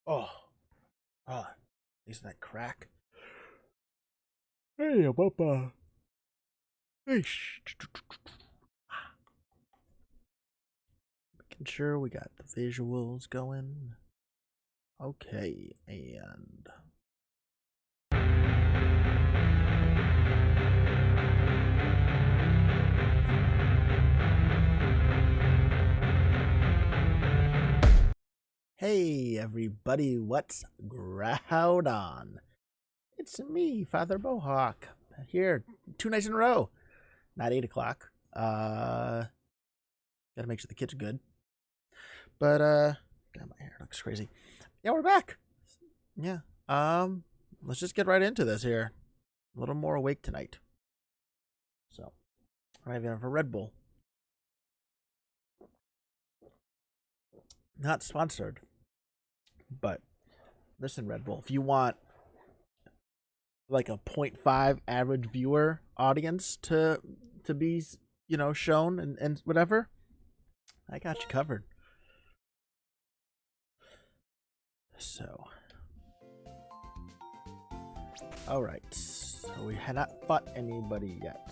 Oh, oh, isn't that crack? Hey, Papa. Hey, making sure we got the visuals going. Okay, and hey, everybody, what's growled on? It's me, Father Bohawk, here 2 nights in a row. Not 8 o'clock. Gotta make sure the kids are good. But God, my hair looks crazy. Yeah, we're back. Yeah. Let's just get right into this here. A little more awake tonight. So, I have a Red Bull. Not sponsored, but listen, Red Bull, if you want like a point 0.5 average viewer audience to be, shown and whatever, I got you covered. So, all right. So we had not fought anybody yet.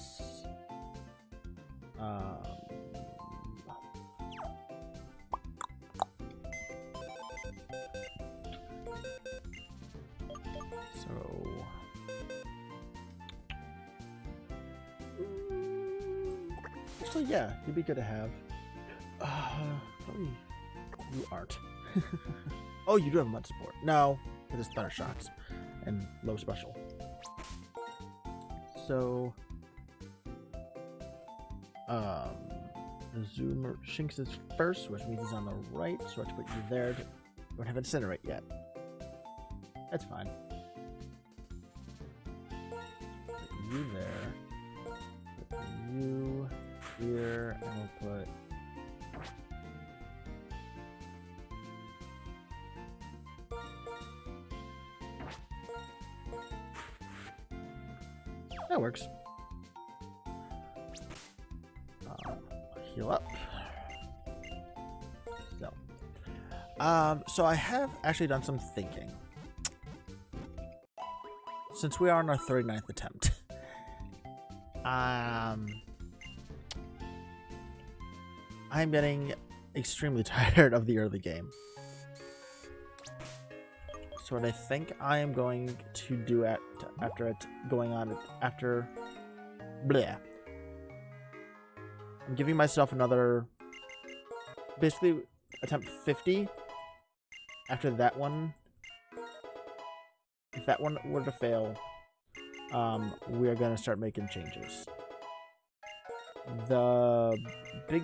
Um, so actually, yeah, he'd be good to have. Probably you aren't. Oh, you do have mud support. No, it is thunder shocks and low special. So, Zoomer Shinx is first, which means he's on the right. So I have to put you there. Don't have Incinerate yet. That's fine. Put you there. Put you here, and we'll put. That works. Heal up. So I have actually done some thinking. Since we are on our 39th attempt, I'm getting extremely tired of the early game. So what I think I am going to do after bleh. I'm giving myself another, basically attempt 50. After that one, if that one were to fail, we are going to start making changes. The big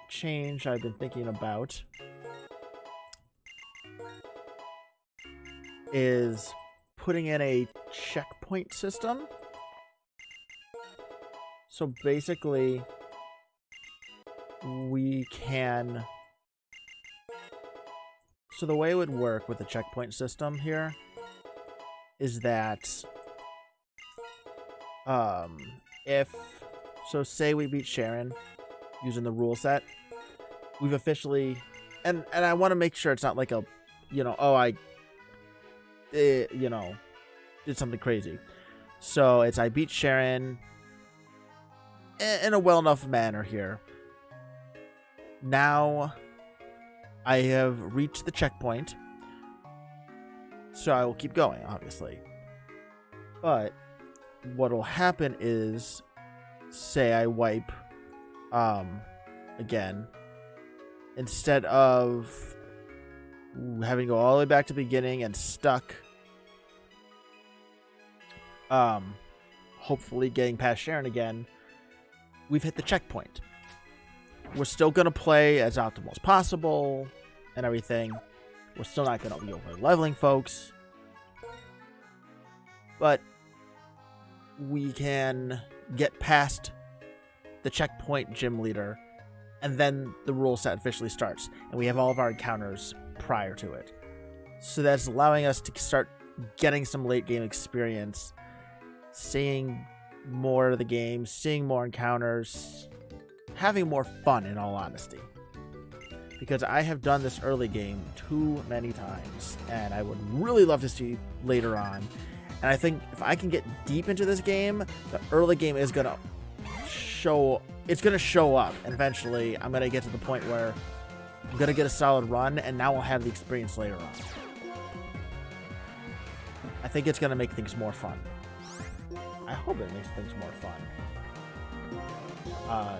change I've been thinking about is putting in a checkpoint system. So basically, we can. So the way it would work with the checkpoint system here is that say we beat Sharon using the rule set, we've officially and I want to make sure it's not like a did something crazy. So it's I beat Sharon in a well enough manner here. Now I have reached the checkpoint, so I will keep going, obviously. But what will happen is, say I wipe again, instead of having to go all the way back to the beginning and stuck hopefully getting past Sharon again, we've hit the checkpoint. We're still going to play as optimal as possible and everything. We're still not going to be over leveling folks. But we can get past the checkpoint gym leader, and then the rule set officially starts. And we have all of our encounters prior to it. So that's allowing us to start getting some late game experience, seeing more of the game, seeing more encounters, having more fun, in all honesty. because I have done this early game too many times, and I would really love to see later on. And I think if I can get deep into this game, the early game is gonna show. It's gonna show up, and eventually I'm gonna get to the point where I'm gonna get a solid run, and now I'll have the experience later on. I think it's gonna make things more fun. I hope it makes things more fun.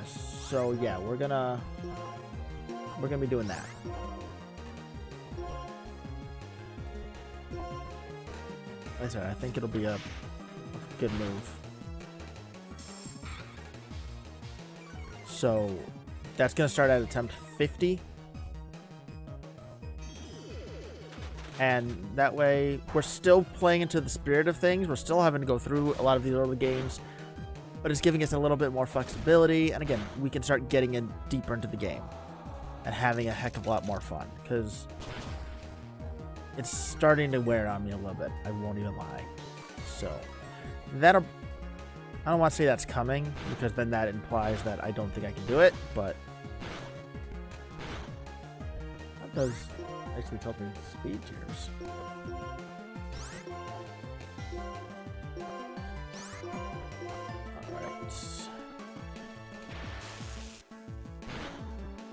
So yeah, we're gonna be doing that. Like I said, I think it'll be a good move. So that's gonna start at attempt 50. And that way, we're still playing into the spirit of things. We're still having to go through a lot of these early games, but it's giving us a little bit more flexibility. And again, we can start getting in deeper into the game and having a heck of a lot more fun, because it's starting to wear on me a little bit. I won't even lie. So that'll, I don't want to say that's coming, because then that implies that I don't think I can do it, but that does actually tells me speed tiers. Alright.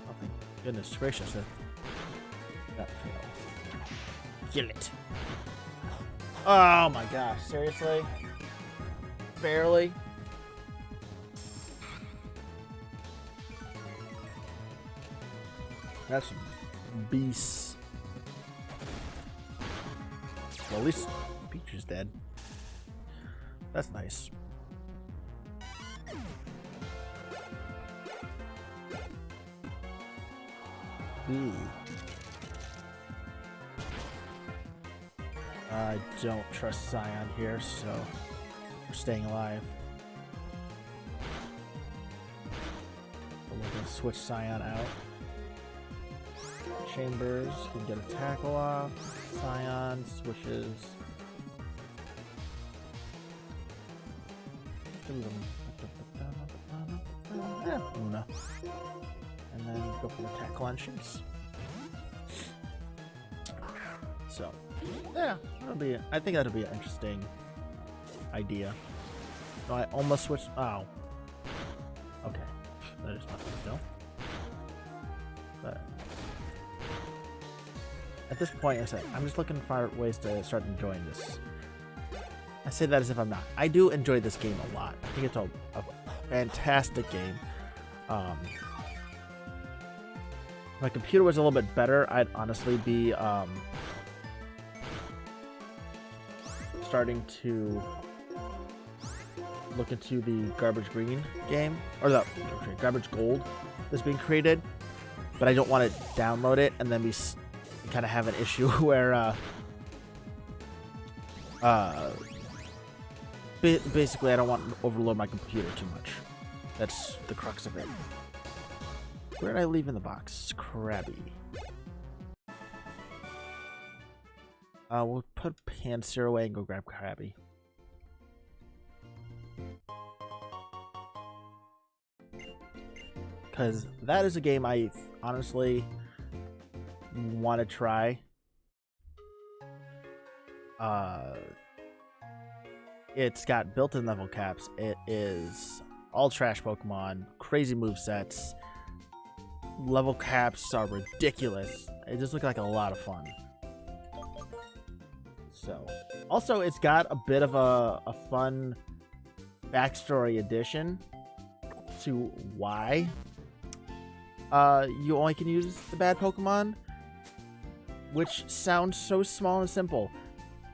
Oh, thank goodness gracious. That failed. Kill it. Oh my gosh, seriously? Barely? That's beasts. Well, at least Peach is dead. That's nice. Ooh. I don't trust Scion here, so we're staying alive. We're gonna switch Scion out. Chambers can get a tackle off. Scion switches. Luna. And then go for the tackle on Chase. So, yeah, that'll be. I think that'll be an interesting idea. No, I almost switched. Oh, okay. That is not good still. But at this point, I said, I'm just looking for ways to start enjoying this. I say that as if I'm not. I do enjoy this game a lot. I think it's a fantastic game. If my computer was a little bit better, I'd honestly be starting to look into the Garbage Green game, or the Garbage Gold that's being created, but I don't want to download it and then be kind of have an issue where basically I don't want to overload my computer too much. That's the crux of it. Where did I leave in the box? Krabby. We'll put Pansear away and go grab Krabby. Because that is a game I honestly want to try. It's got built-in level caps. It is all trash Pokemon, crazy movesets. Level caps are ridiculous. It just looked like a lot of fun. So, also it's got a bit of a fun backstory addition to why you only can use the bad Pokemon, which sounds so small and simple,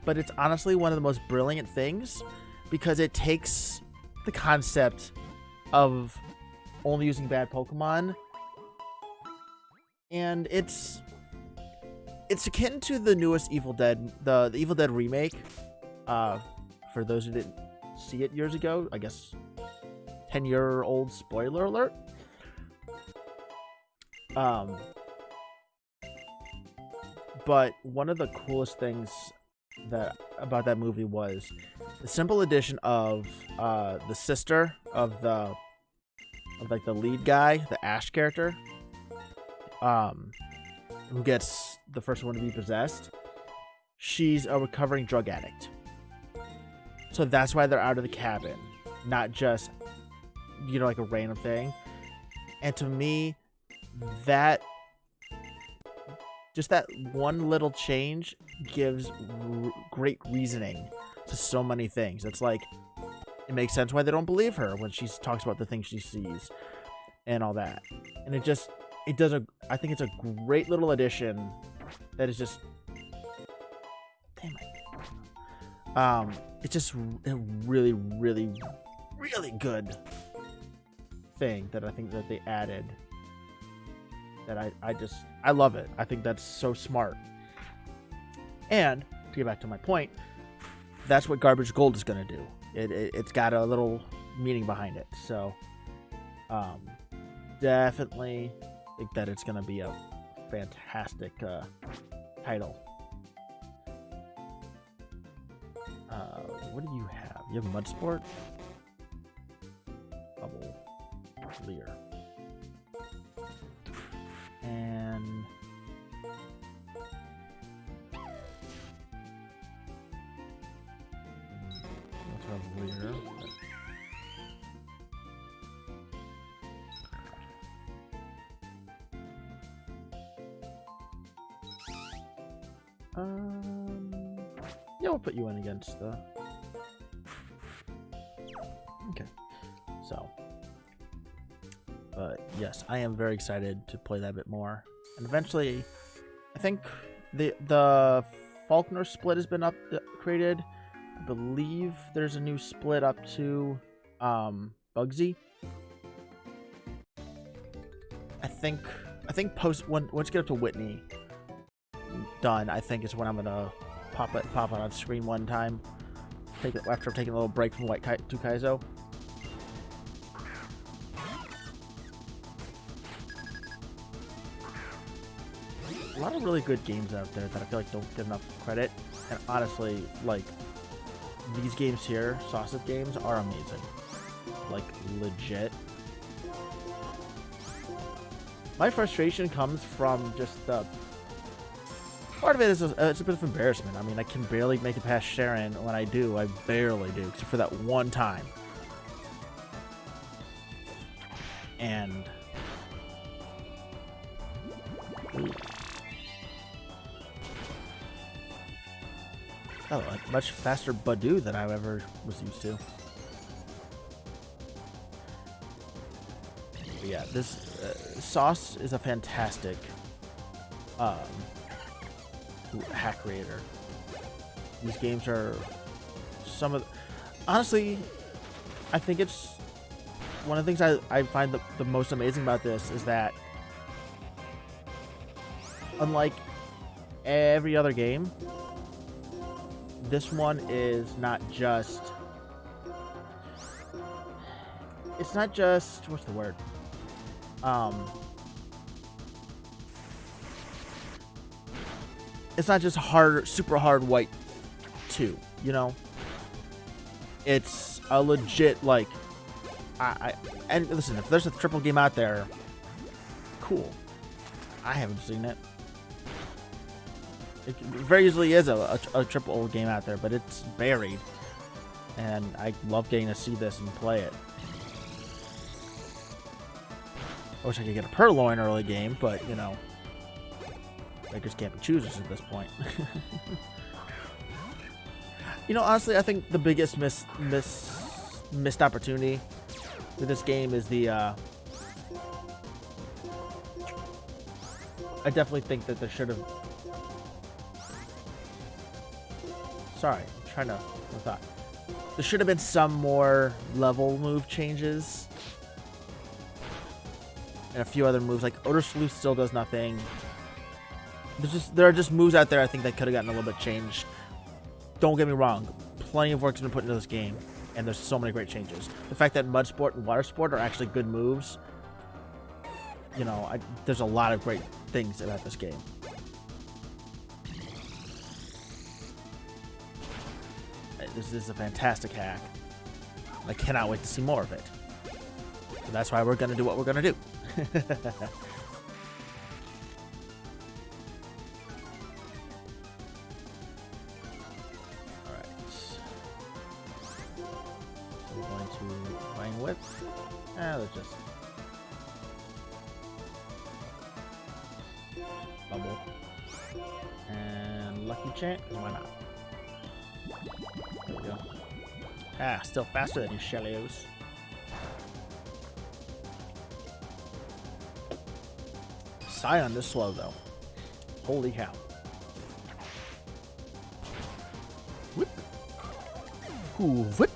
but it's honestly one of the most brilliant things, because it takes the concept of only using bad Pokemon, and it's akin to the newest Evil Dead, the Evil Dead remake. For those who didn't see it years ago, I guess 10-year-old spoiler alert. But one of the coolest things about that movie was the simple addition of the sister of the lead guy, the Ash character. who gets the first one to be possessed, she's a recovering drug addict. So that's why they're out of the cabin, not just, you know, like a random thing. And to me, that just that one little change gives great reasoning to so many things. It's like, it makes sense why they don't believe her when she talks about the things she sees and all that. And it does I think it's a great little addition that is just, damn it. It's just a really, really, really good thing that I think that they added. That I love it. I think that's so smart. And to get back to my point, that's what Garbage Gold is going to do. It's got a little meaning behind it. So definitely think that it's going to be a fantastic title. What do you have? You have Mud Sport? Bubble Clear. And let's have Leader. Yeah, we'll put you in against the. Okay, so. But yes, I am very excited to play that a bit more. And eventually, I think the Faulkner split has been created. I believe there's a new split up to Bugsy. I think once you get up to Whitney done, I think is when I'm gonna pop it on screen one time. After taking a little break from White to Kaizo. A lot of really good games out there that I feel like don't get enough credit. And honestly, like, these games here, Sausage games, are amazing. Like, legit. My frustration comes from just the... Part of it is it's a bit of embarrassment. I mean, I can barely make it past Sharon. When I do, I barely do, except for that one time. And... Ooh. Oh, a much faster Badoo than I ever was used to. But yeah, this Sauce is a fantastic hack creator. These games are some of... Honestly, I think it's... One of the things I find the most amazing about this is that unlike every other game, this one is not just... It's not just... What's the word? It's not just super hard white 2, you know? It's a legit, like... And listen, if there's a triple game out there, cool. I haven't seen it. It very easily is a triple game out there, but it's buried. And I love getting to see this and play it. I wish I could get a Purloin early game, but, you know, beggars can't be choosers at this point. You know, honestly, I think the biggest missed opportunity with this game is the... I definitely think that there should have... Sorry, I'm trying to... I thought. There should have been some more level move changes. And a few other moves, like Odor Sleuth still does nothing. There are just moves out there I think that could have gotten a little bit changed. Don't get me wrong, plenty of work's been put into this game, and there's so many great changes. The fact that Mud Sport and Water Sport are actually good moves, you know, there's a lot of great things about this game. This is a fantastic hack. I cannot wait to see more of it. So that's why we're going to do what we're going to do. to Vine Whip. Let's just Bubble. And Lucky Chant, why not? There we go. Still faster than these Shellios. Scion this slow though. Holy cow. Whip. Ooh, whip.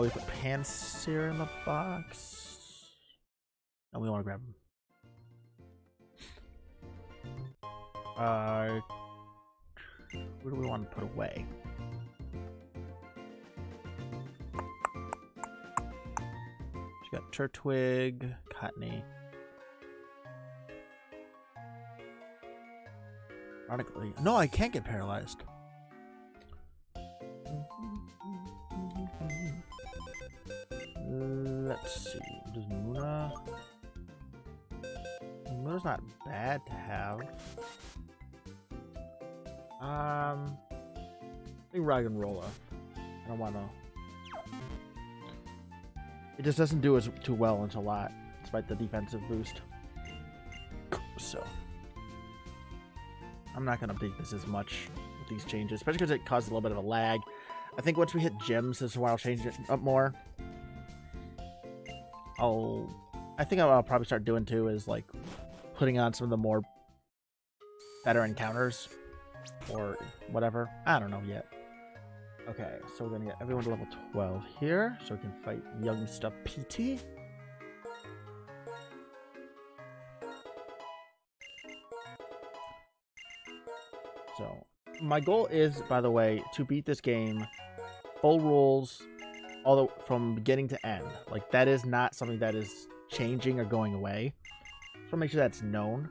We put Pansear in the box. No, we want to grab him. Where do we want to put away? We got Turtwig, Cottony. Ironically, no, I can't get paralyzed. Let's see. Does Muna? Muna's not bad to have. I think Raggenrola. I don't want to. It just doesn't do as too well into a lot, despite the defensive boost. So I'm not gonna update this as much with these changes, especially because it caused a little bit of a lag. I think once we hit gyms, this is where I'll change it up more. I think I'll probably start doing too is like putting on some of the more better encounters or whatever. I don't know yet. Okay, so we're gonna get everyone to level 12 here, so we can fight young stuff PT. So my goal is, by the way, to beat this game full rules all the from beginning to end. Like, that is not something that is changing or going away. So make sure that's known.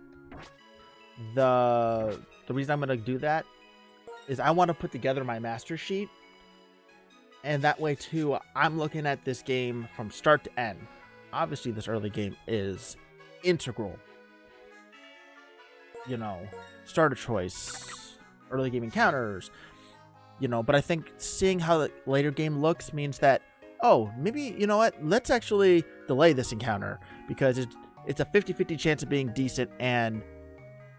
The reason I'm gonna do that is I want to put together my master sheet, and that way too I'm looking at this game from start to end. Obviously this early game is integral, you know, starter choice, early game encounters, you know, but I think seeing how the later game looks means that, oh, maybe, you know what, let's actually delay this encounter because it's a 50-50 chance of being decent, and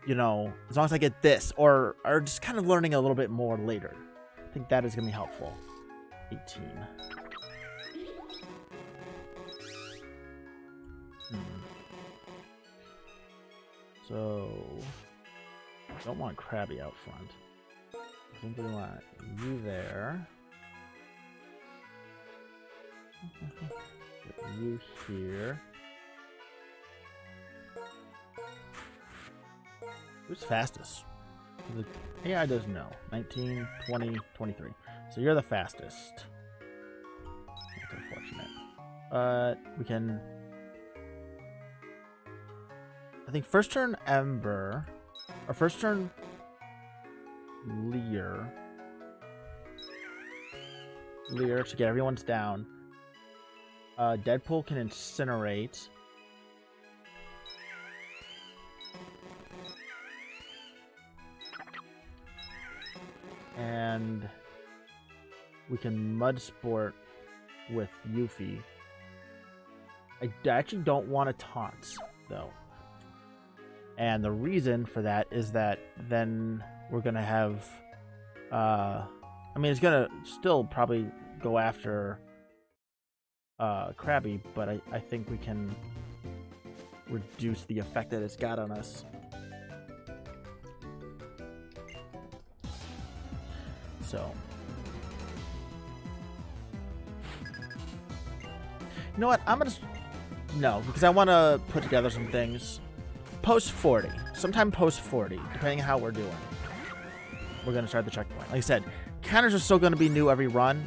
you know, as long as I get this, or just kind of learning a little bit more later. I think that is going to be helpful. 18. So, don't want Krabby out front. I think we want you there. Get you here. Who's fastest? The AI doesn't know. 19, 20, 23. So you're the fastest. That's unfortunate. We can... I think first turn Ember. Or first turn Leer. Leer to get everyone's down. Deadpool can incinerate. And we can mud sport with Yuffie. I actually don't want to taunt though. And the reason for that is that then we're gonna have I mean, it's gonna still probably go after Krabby, but I think we can reduce the effect that it's got on us. So, you know what? I'm gonna no, because I want to put together some things. Post 40, sometime post 40, depending on how we're doing. We're gonna start the checkpoint. Like I said, counters are still gonna be new every run.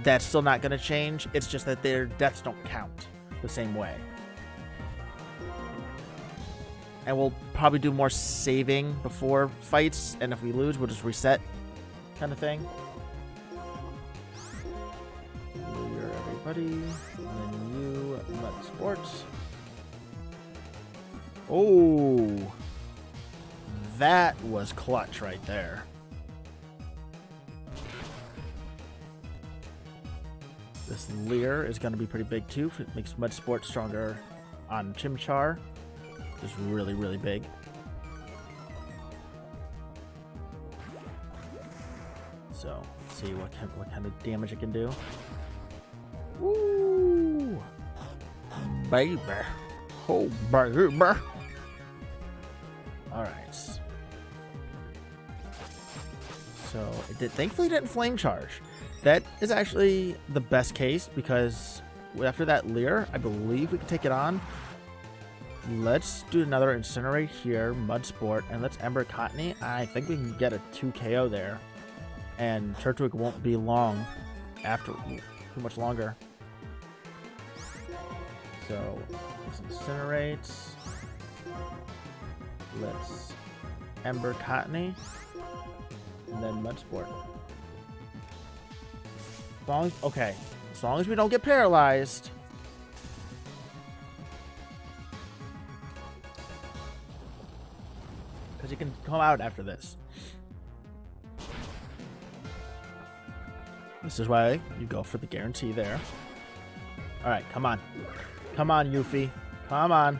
That's still not gonna change. It's just that their deaths don't count the same way. And we'll probably do more saving before fights, and if we lose, we'll just reset. Kind of thing. You're everybody, and then you Mud Sports. Oh, that was clutch right there. This Leer is going to be pretty big too. It makes Mud Sport stronger on Chimchar. Just really, really big. So let's see what kind of damage it can do. Woo! Baby. Oh, baby. Alright. So thankfully it didn't flame charge. That is actually the best case because after that Leer, I believe we can take it on. Let's do another Incinerate here, Mud Sport, and let's Ember Cottony. I think we can get a 2 KO there. And Turtwig won't be long after, too much longer. So, let's Incinerate. Let's Ember Cottony. And then Mud Sport. Okay, as long as we don't get paralyzed. Because you can come out after this. This is why you go for the guarantee there. Alright, come on. Come on, Yuffie. Come on.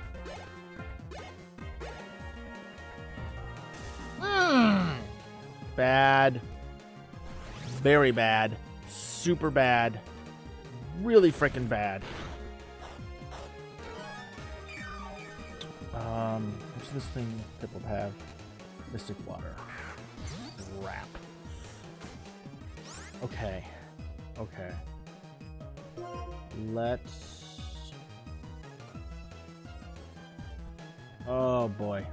Bad. Very bad. Super bad. Really freaking bad. What's this thing that will have? Mystic Water. Crap. Okay. Okay. Let's... Oh boy.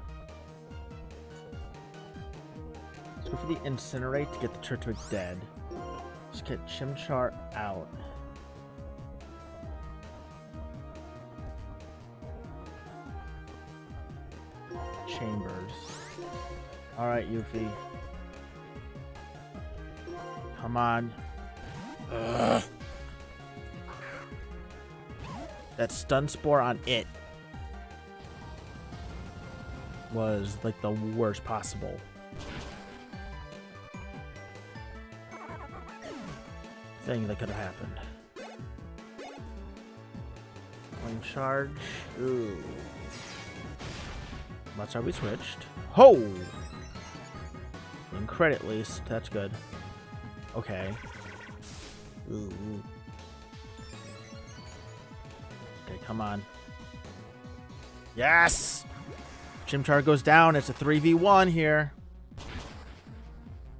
Let's go for the Incinerate to get the Turtwig dead. Let's get Chimchar out. Chambers. Alright, Yuffie. Come on. Ugh. That Stun Spore on it was like the worst possible. Thing that could have happened. Flame Charge. Ooh. That's how we switched. Ho! In credit, at least. That's good. Okay. Ooh. Okay, come on. Yes! Chimchar goes down. It's a 3v1 here.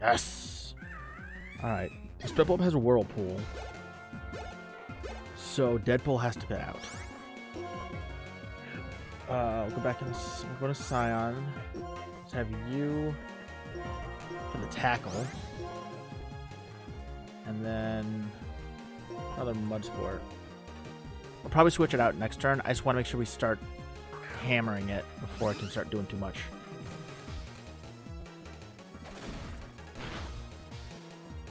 Yes! Alright. Spitbulb has a Whirlpool. So Deadpool has to get out. We'll go back and go to Scion. Let's have you for the tackle. And then another Mud Sport. We'll probably switch it out next turn. I just want to make sure we start hammering it before I can start doing too much.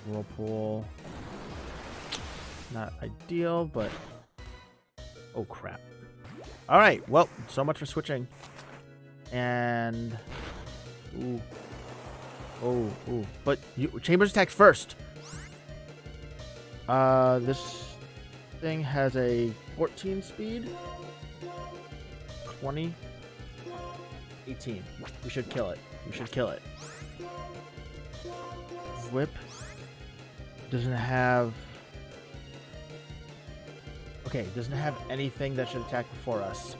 Whirlpool. Not ideal, but... Oh, crap. Alright, well, so much for switching. And... Ooh. Oh, ooh. But Chambers attacks first. This thing has a 14 speed. 20. 18. We should kill it. We should kill it. Whip. Doesn't have... Okay, doesn't have anything that should attack before us.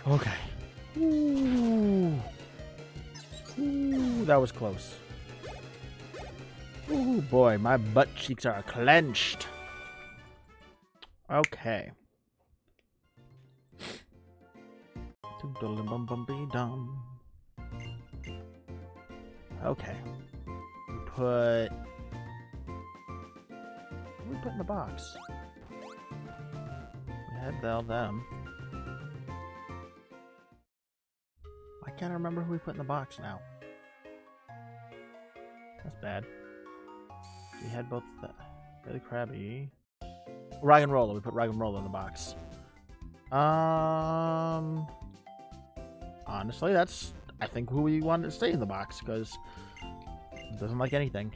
Okay. Ooh. Ooh, that was close. Ooh, boy, my butt cheeks are clenched. Okay. Okay. Put... What did we put in the box? We had all them. I can't remember who we put in the box now. That's bad. We had both the really crabby. Rag'n'Rolla. We put Rag'n'Rolla in the box. Honestly, that's I think who we wanted to stay in the box because Doesn't like anything.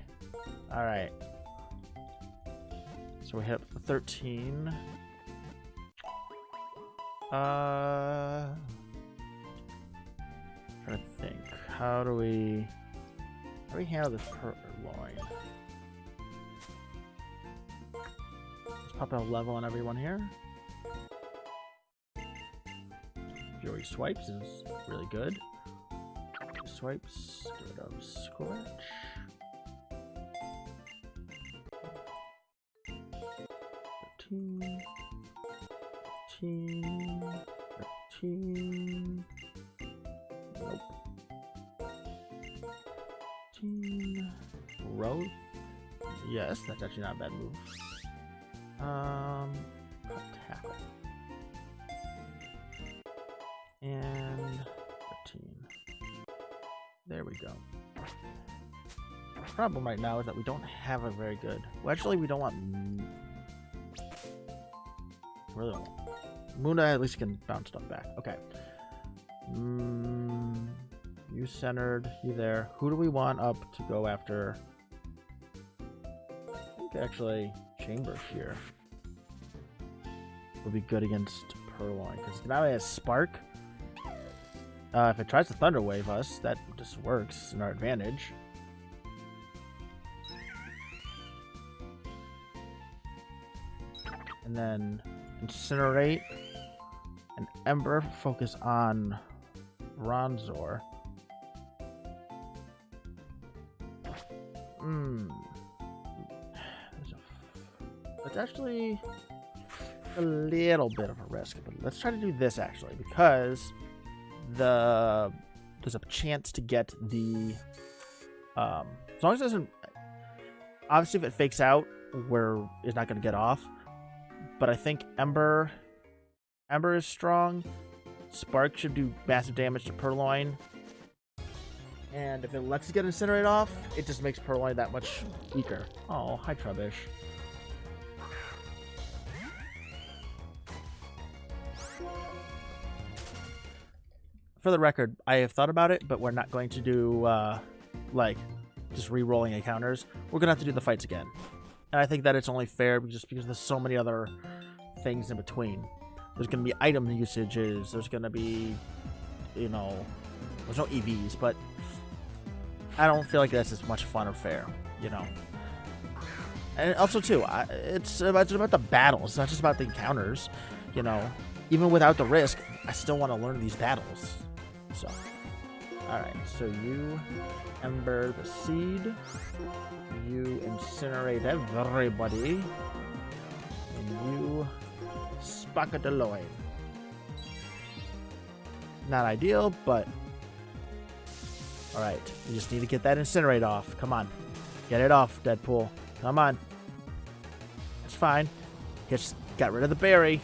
Alright. So we hit up 13. Trying to think. How do we handle this purloin? Let's pop a level on everyone here. Fury Swipes is really good. Swipes, get rid of Scorch. 13. 13. Nope. 13. Growth. Yes, that's actually not a bad move. Tackle. And 13. There we go. The problem right now is that we don't have a very good... Well, actually, we don't want... Really don't want... Muna at least can bounce stuff back. Okay. You centered. You there. Who do we want up to go after? I think actually Chamber here would be good against Purloin, because now it has Spark. If it tries to Thunder Wave us, that just works in our advantage. And then Incinerate and Ember, focus on Bronzor. It's actually a little bit of a risk, but let's try to do this actually, because there's a chance to get the as long as it doesn't, obviously if it fakes out, it's not going to get off, but I think Ember is strong. Spark should do massive damage to Purloin, and if it lets it get Incinerate off, it just makes Purloin that much weaker. Oh, hi Trubbish. For the record, I have thought about it, but we're not going to do, like, just re-rolling encounters. We're going to have to do the fights again. And I think that it's only fair just because there's so many other things in between. There's going to be item usages. There's going to be, you know, there's no EVs, but I don't feel like that's as much fun or fair, you know. And also, too, it's about the battles. It's not just about the encounters, you know. Even without the risk, I still want to learn these battles. So, alright, so you Ember the Seed, you Incinerate everybody, and you Spaka Deloy. Not ideal, but alright, you just need to get that Incinerate off. Come on, get it off, Deadpool. Come on. It's fine. Just got rid of the berry.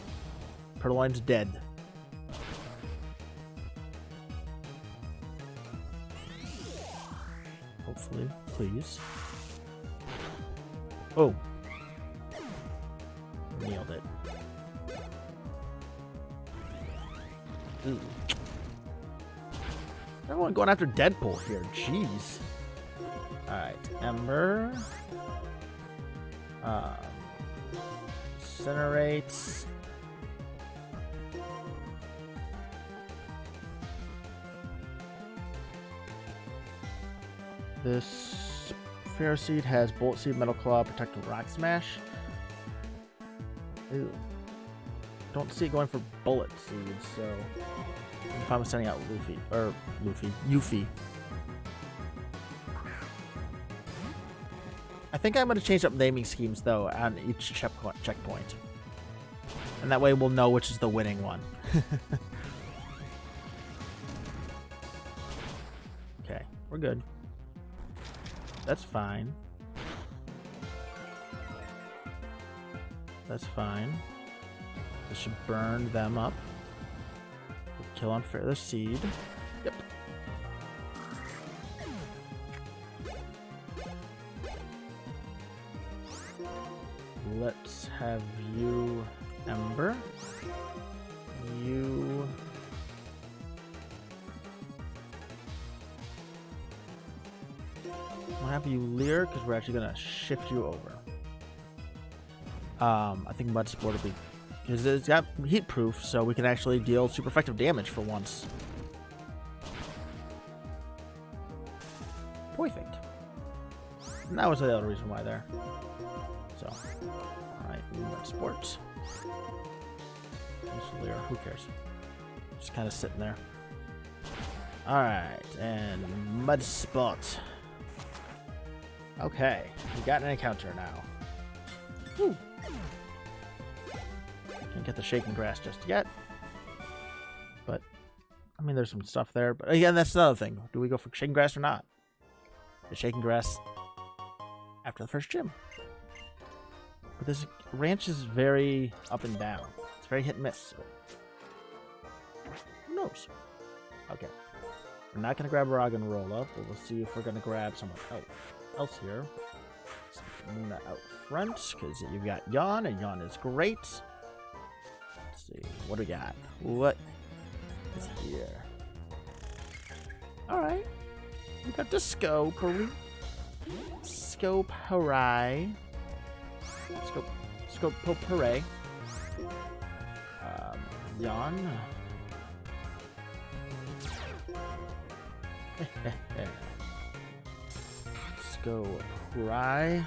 Purloin's dead. Hopefully, please. Oh. Nailed it. Ooh. Everyone going after Deadpool here. Jeez. Alright, Ember. Incinerates. This Pharaoh Seed has Bolt Seed, Metal Claw, Protect, Rock Smash. Ew. Don't see it going for Bullet Seeds, so if I'm sending out Yuffie. I think I'm going to change up naming schemes though on each checkpoint, and that way we'll know which is the winning one. Okay, we're good. That's fine. That's fine. This should burn them up. Kill on the Seed. Yep. Let's have you Ember. You... We'll have you Leer because we're actually gonna shift you over. I think Mud Sport will be because it's got heat proof, so we can actually deal super effective damage for once. Perfect. And that was the other reason why there. So, alright, Mud Sport. Leer, who cares? Just kind of sitting there. Alright, and Mud Spot. Okay, we got an encounter now. Woo. Can't get the shaking grass just yet. But, I mean, there's some stuff there. But again, that's another thing. Do we go for shaking grass or not? The shaking grass after the first gym. But this ranch is very up and down. It's very hit and miss. So. Who knows? Okay. We're not going to grab Rog and roll up, but we'll see if we're going to grab someone else here. Muna out front, because you've got Yawn, and Yawn is great. Let's see. What do we got? What is here? Alright. We got the Scopery. Scopery. Scopery. Yawn. Scopery.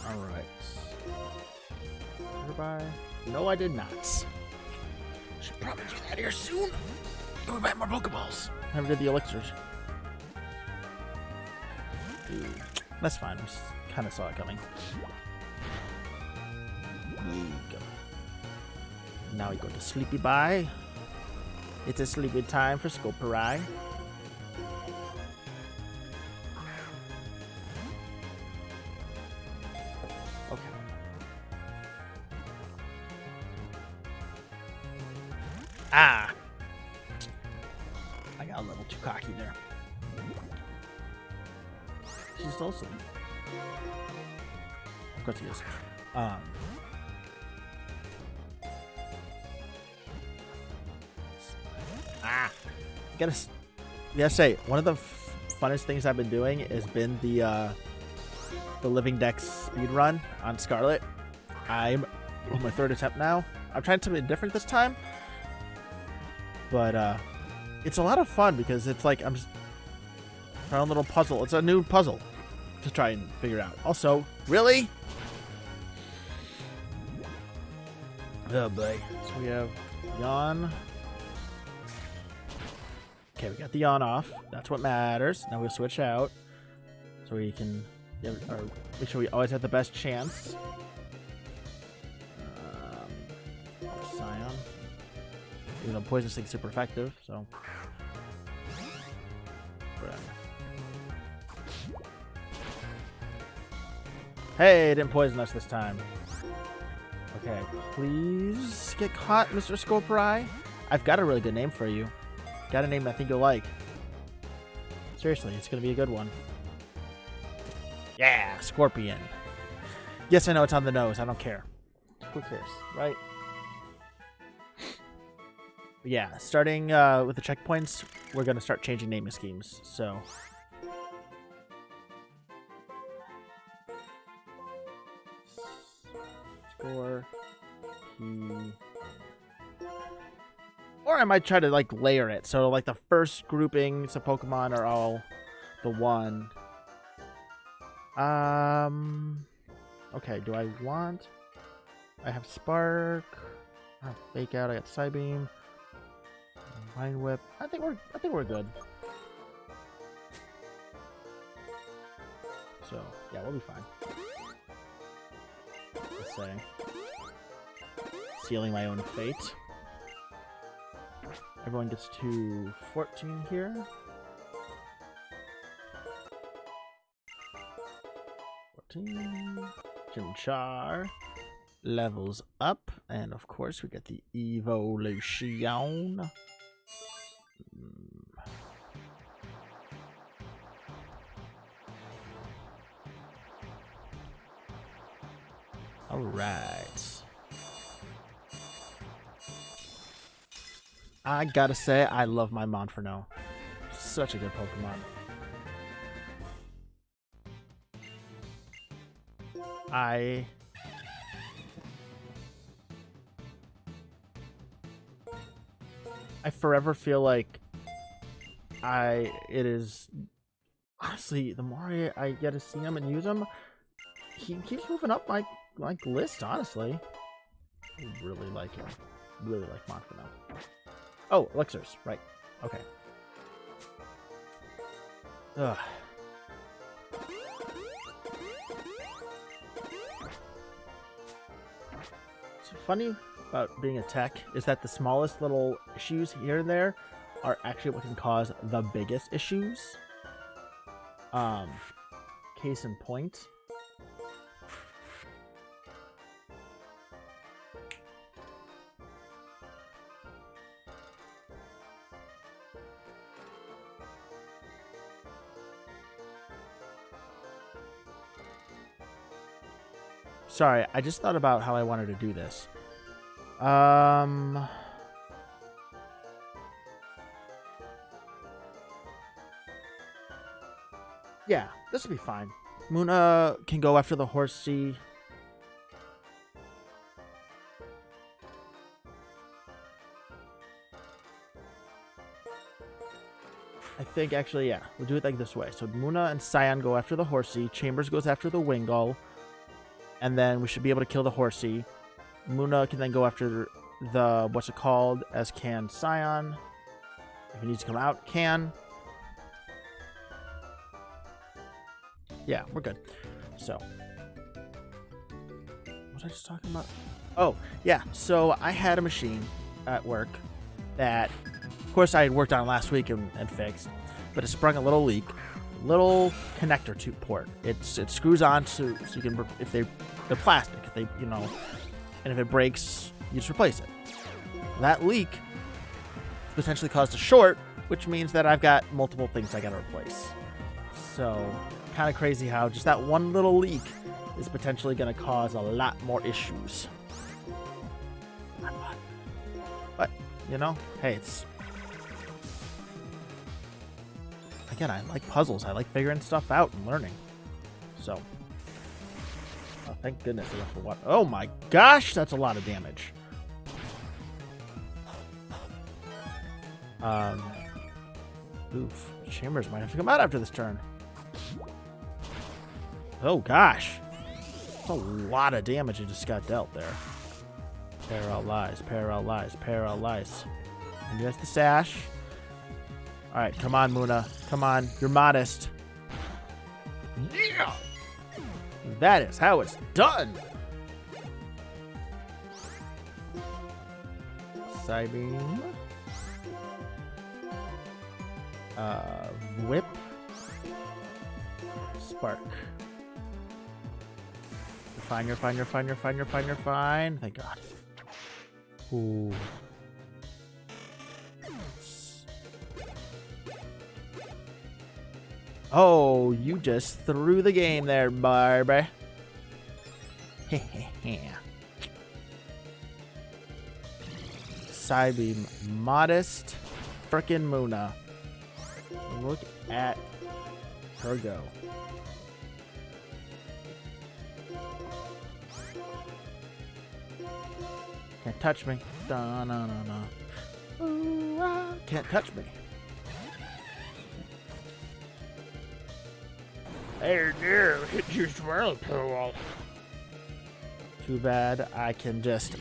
Alright. Goodbye. No, I did not. Should probably do that here soon. Go buy more Pokeballs. Never did the elixirs. Ooh, that's fine. We kind of saw it coming. Go. Now we go to Sleepy Bye. It's a sleepy time for Scopery. Okay. Ah! I got a little too cocky there. She's also. Of course he is. Gotta say, one of the funnest things I've been doing has been the Living Dex speed run on Scarlet. I'm on my third attempt now. I'm trying something different this time, but it's a lot of fun because it's like I'm just trying a little puzzle. It's a new puzzle to try and figure out. Also, really? Oh boy. So we have Yawn. Okay, we got the Yawn off. That's what matters. Now we'll switch out so we can make sure we always have the best chance. Scion. Even though Poison Sting's super effective, so. Hey, it didn't poison us this time. Okay, please get caught, Mr. Scopery. I've got a really good name for you. Got a name I think you'll like. Seriously, it's gonna be a good one. Yeah, Scorpion. Yes, I know it's on the nose. I don't care. Who cares, right? But yeah, starting with the checkpoints, we're gonna start changing naming schemes. So. Score. Or I might try to like layer it. So like the first groupings of Pokemon are all the one. Okay, do I want? I have Spark. I have Fake Out. I got Psybeam. Vine Whip. I think we're good. So yeah, we'll be fine. Let's say sealing my own fate. Everyone gets to 14 here. 14. Chimchar levels up. And of course, we get the evolution. Alright. I gotta say, I love my Monferno. Such a good Pokemon. I forever feel like it is honestly, the more I get to see him and use him, he keeps moving up my list, honestly. I really like him. Really like Monferno. Oh, elixirs, right. Okay. Ugh. What's funny about being a tech is that the smallest little issues here and there are actually what can cause the biggest issues. Case in point. Sorry, I just thought about how I wanted to do this. Yeah, this will be fine. Muna can go after the Horsey. I think, actually, yeah. We'll do it like this way. So Muna and Scion go after the Horsey. Chambers goes after the Wingull. And then we should be able to kill the Horsey. Muna can then go after the, what's it called, as can Scion. If he needs to come out, can. Yeah, we're good. So. What was I just talking about? Oh, yeah. So I had a machine at work that, of course, I had worked on last week and fixed. But it sprung a little leak. Little connector tube port. It screws on so you can, if they're plastic, if they, you know, and if it breaks, you just replace it. That leak potentially caused a short, which means that I've got multiple things I gotta replace. So, kind of crazy how just that one little leak is potentially gonna cause a lot more issues. But, you know, hey, it's... Again, I like puzzles. I like figuring stuff out and learning. So, oh, thank goodness I went for what? Oh my gosh, that's a lot of damage. Oof. Chambers might have to come out after this turn. Oh gosh, that's a lot of damage you just got dealt there. Paralyze, paralyze, paralyze. And you have the sash. All right, come on, Muna. Come on, you're modest. Yeah! That is how it's done. Psybeam. Whip. Spark. You're fine, you're fine, you're fine, you're fine, you're fine, you're fine. Thank God. Ooh. Oh, you just threw the game there, Barbie. Psybeam, modest, frickin' Muna. Look at her go. Can't touch me. Da, na, na, na. Ooh, ah. Can't touch me. There, there, hit your swirl pool. Too bad I can just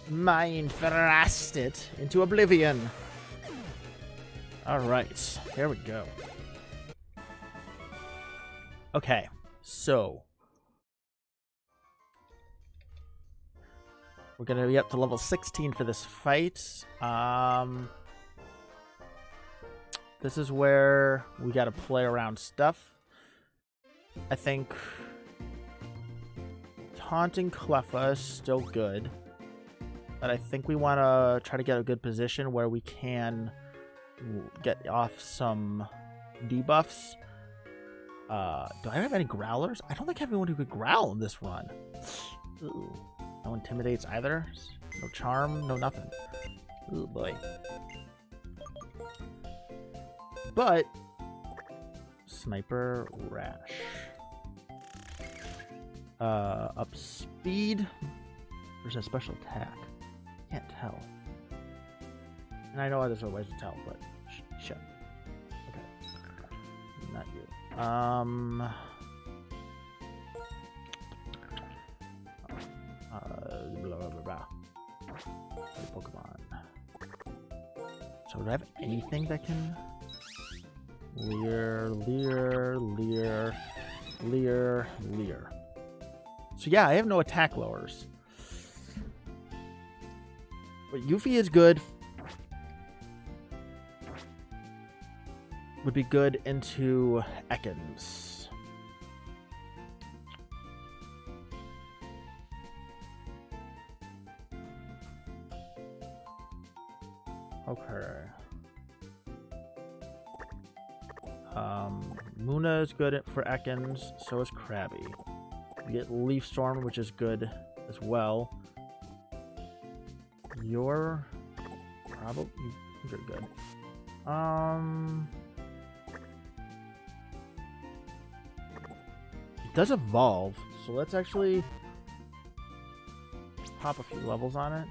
mind thrust it into oblivion. Alright, here we go. Okay, so we're gonna be up to level 16 for this fight. This is where we gotta play around stuff. I think taunting Cleffa is still good, but I think we want to try to get a good position where we can get off some debuffs. Do I have any growlers? I don't think I have anyone who could growl in this run. Ooh. No intimidates either. No charm, no nothing. Oh boy. But Sniper Rash. Up speed versus a special attack. Can't tell. And I know there's other ways to tell, but shit. Okay. Not you. Blah blah blah blah. Pokemon. So do I have anything that can Leer. So yeah, I have no attack lowers. But Yuffie is good. Would be good into Ekans. Okay. Muna is good for Ekans, so is Krabby. We get Leaf Storm, which is good as well. You're probably good. It does evolve, so let's actually pop a few levels on it.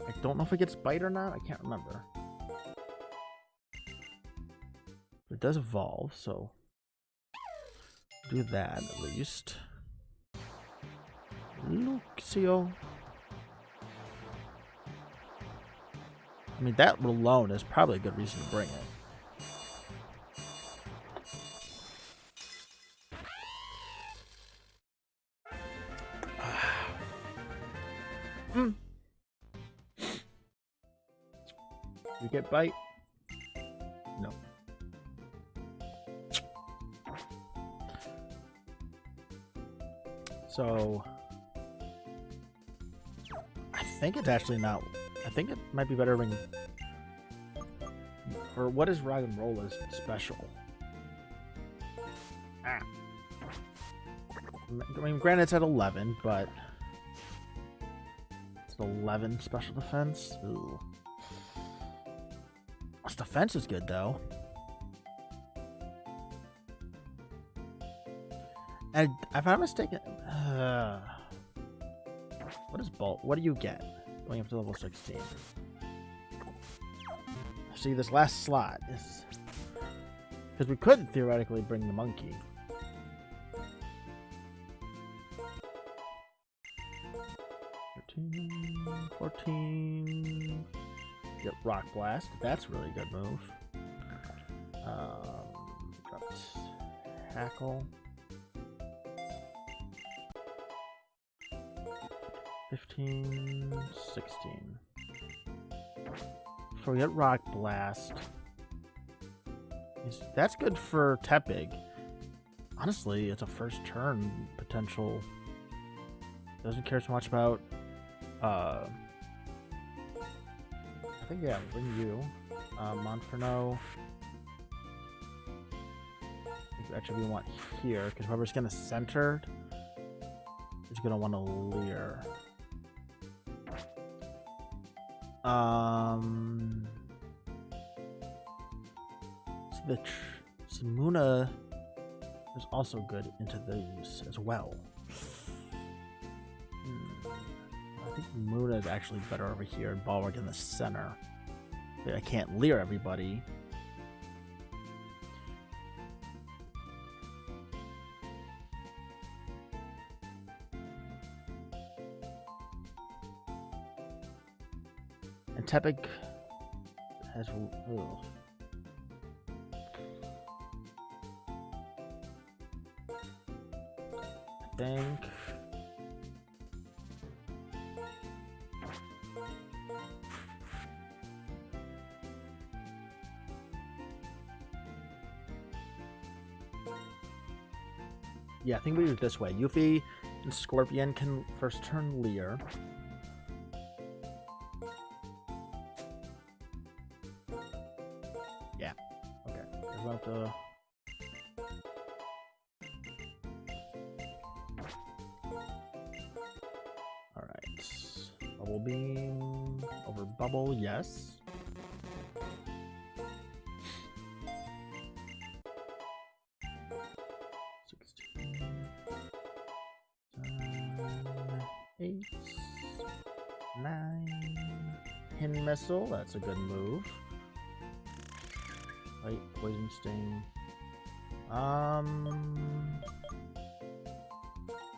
I don't know if it gets Bite or not. I can't remember. It does evolve, so do that at least. Luxio. I mean, that alone is probably a good reason to bring it. You get Bite? No. So I think it's actually not. I think it might be better when. Or what is Rock and Roll as special? I mean, granted it's at 11, but it's 11 special defense. Ooh. Its defense is good though. And if I'm not mistaken, what is Bolt? What do you get going up to level 16? See, this last slot is because we could theoretically bring the monkey. 13, 14. Get Rock Blast. That's a really good move. Drop Tackle. 15, 16. So we get Rock Blast. That's good for Tepig. Honestly, it's a first turn potential. Doesn't care so much about. I think yeah, bring you. Monferno. Actually, we want here because whoever's gonna center is gonna want to Leer. So Muna is also good into these as well. I think Muna is actually better over here and Balrog in the center. But I can't Leer everybody. And Tepig has. Ugh. I think. Yeah, I think we do it this way. Yuffie and Scorpion can first turn Leer. Yeah. Okay. We're about to. Alright. Bubble Beam over Bubble, yes. Eight, 9. Pin Missile, that's a good move. Light, Poison Sting.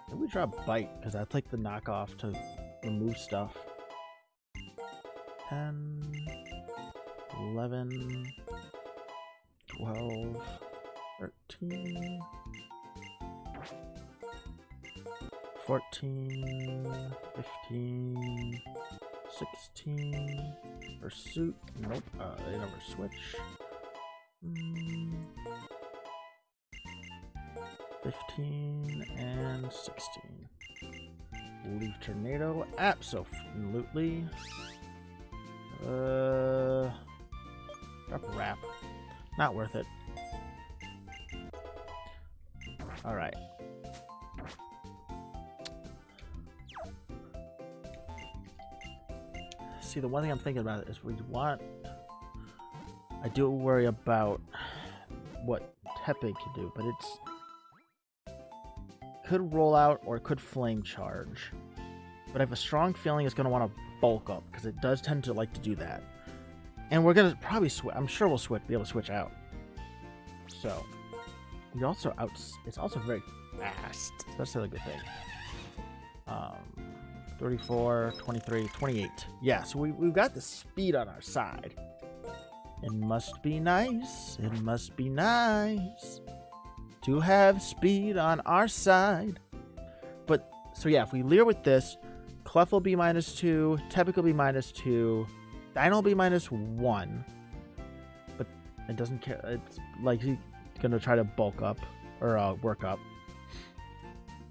Maybe we draw Bite, because I'd like the knockoff to remove stuff. 10, 11, 12, 13, 14, 15, 16. Pursuit. Nope. They never switch. 15 and 16. Leaf Tornado. Absolutely. Drop Wrap. Not worth it. Alright. See, the one thing I'm thinking about is I do worry about what Tepe can do, but could roll out or it could flame charge. But I have a strong feeling it's going to want to bulk up because it does tend to like to do that. And we're going to probably switch. I'm sure we'll be able to switch out. So, we also it's also very fast. So that's the other good thing. 34, 23, 28. Yeah, so we've got the speed on our side. It must be nice. It must be nice to have speed on our side. But, so yeah, if we Leer with this, Clef will be -2, Tepic will be -2, Dino will be -1. But it doesn't care. It's like he's going to try to bulk up, or work up.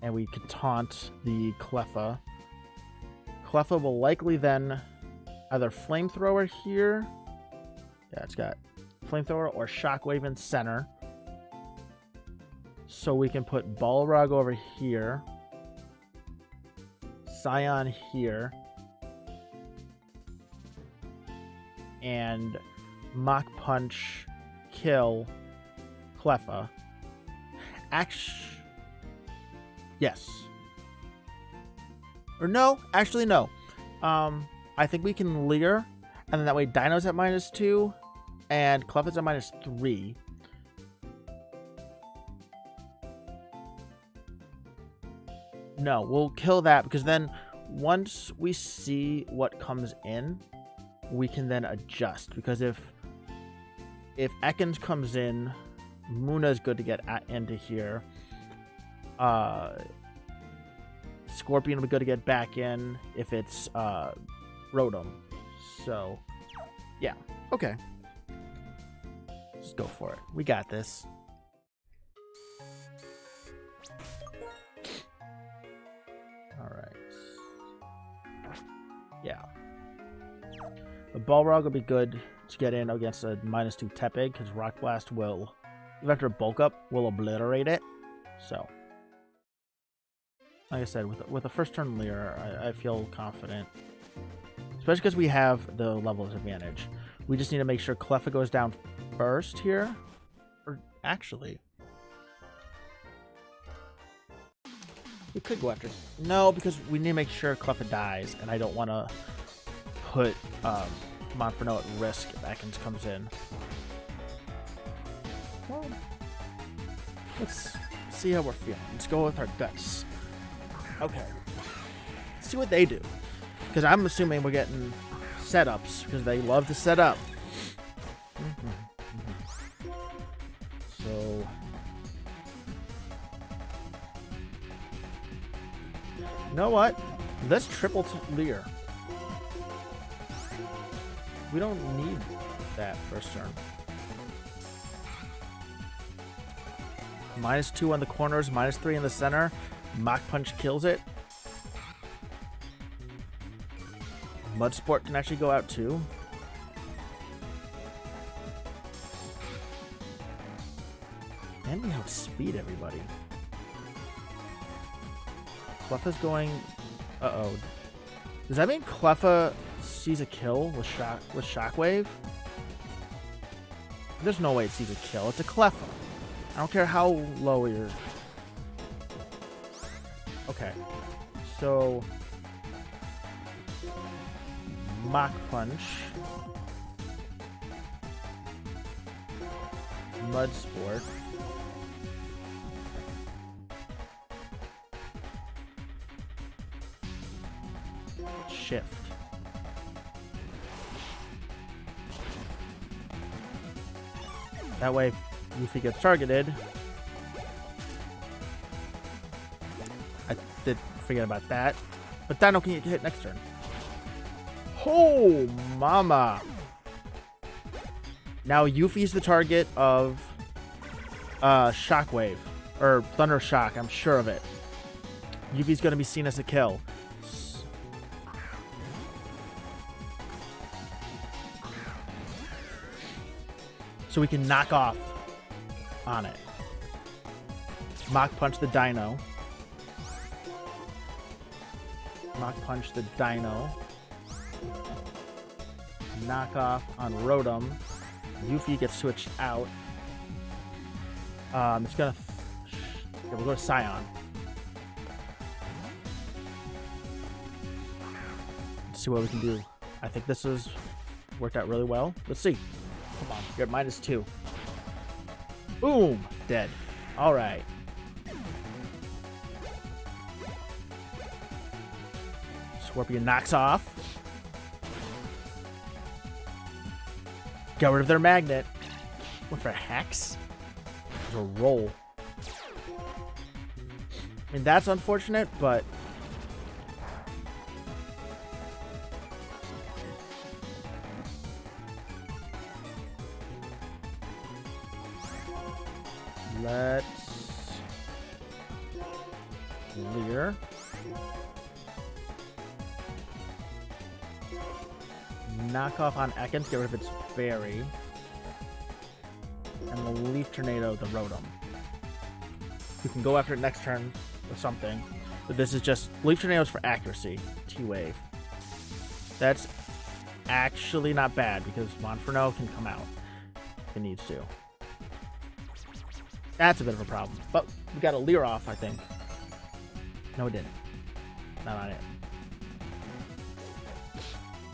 And we can taunt the Cleffa. Cleffa will likely then either Flamethrower here. Yeah, it's got Flamethrower or Shockwave in center. So we can put Balrog over here. Scion here. And Mach Punch kill Cleffa. Yes. Or no, actually no. I think we can Leer, and then that way Dino's at -2, and Cleffa's at -3. No, we'll kill that, because then once we see what comes in, we can then adjust. Because if Ekans comes in, Muna's good to get into here. Scorpion will be good to get back in if it's Rotom. So, yeah. Okay. Just go for it. We got this. Alright. Yeah. The Balrog will be good to get in against a -2 Tepig, because Rock Blast will, even after bulk up, will obliterate it. So, like I said, with the first turn Leer, I feel confident. Especially because we have the level advantage. We just need to make sure Cleffa goes down first here. Or actually, we could go after. No, because we need to make sure Cleffa dies, and I don't want to put Monferno at risk if Ekans comes in. Well, let's see how we're feeling. Let's go with our guts. Okay. Let's see what they do. Because I'm assuming we're getting setups, because they love to set up. So, you know what? Let's triple Leer. We don't need that first turn. -2 on the corners, -3 in the center. Mach Punch kills it. Mud Sport can actually go out too. And we outspeed everybody. Cleffa's going... Uh-oh. Does that mean Cleffa sees a kill with Shockwave? There's no way it sees a kill. It's a Cleffa. I don't care how low you're... Okay. So... Mach Punch. Mud Sport. Shift. That way, if he gets targeted... I did forget about that. But Dino can get hit next turn. Oh, mama! Now Yuffie's the target of Shockwave. Or Thunder Shock, I'm sure of it. Yuffie's going to be seen as a kill. So we can knock off on it. Mach Punch the Dino. Mach Punch the Dino. Knock off on Rotom. Yuffie gets switched out. It's gonna... Yeah, we'll go to Scion. Let's see what we can do. I think this has worked out really well. Let's see. Come on, you're at -2. Boom! Dead. Alright. Scorpion knocks off. Get rid of their magnet. What for Hex? There's a roll. I mean, that's unfortunate, but... Let's... Leer. Knock off on Ekans, get rid of its berry. And we'll Leaf Tornado the Rotom. We can go after it next turn with something. But this is just... Leaf Tornadoes for accuracy. T-Wave. That's actually not bad, because Monferno can come out if it needs to. That's a bit of a problem. But we got a Leer off, I think. No, it didn't. Not on it.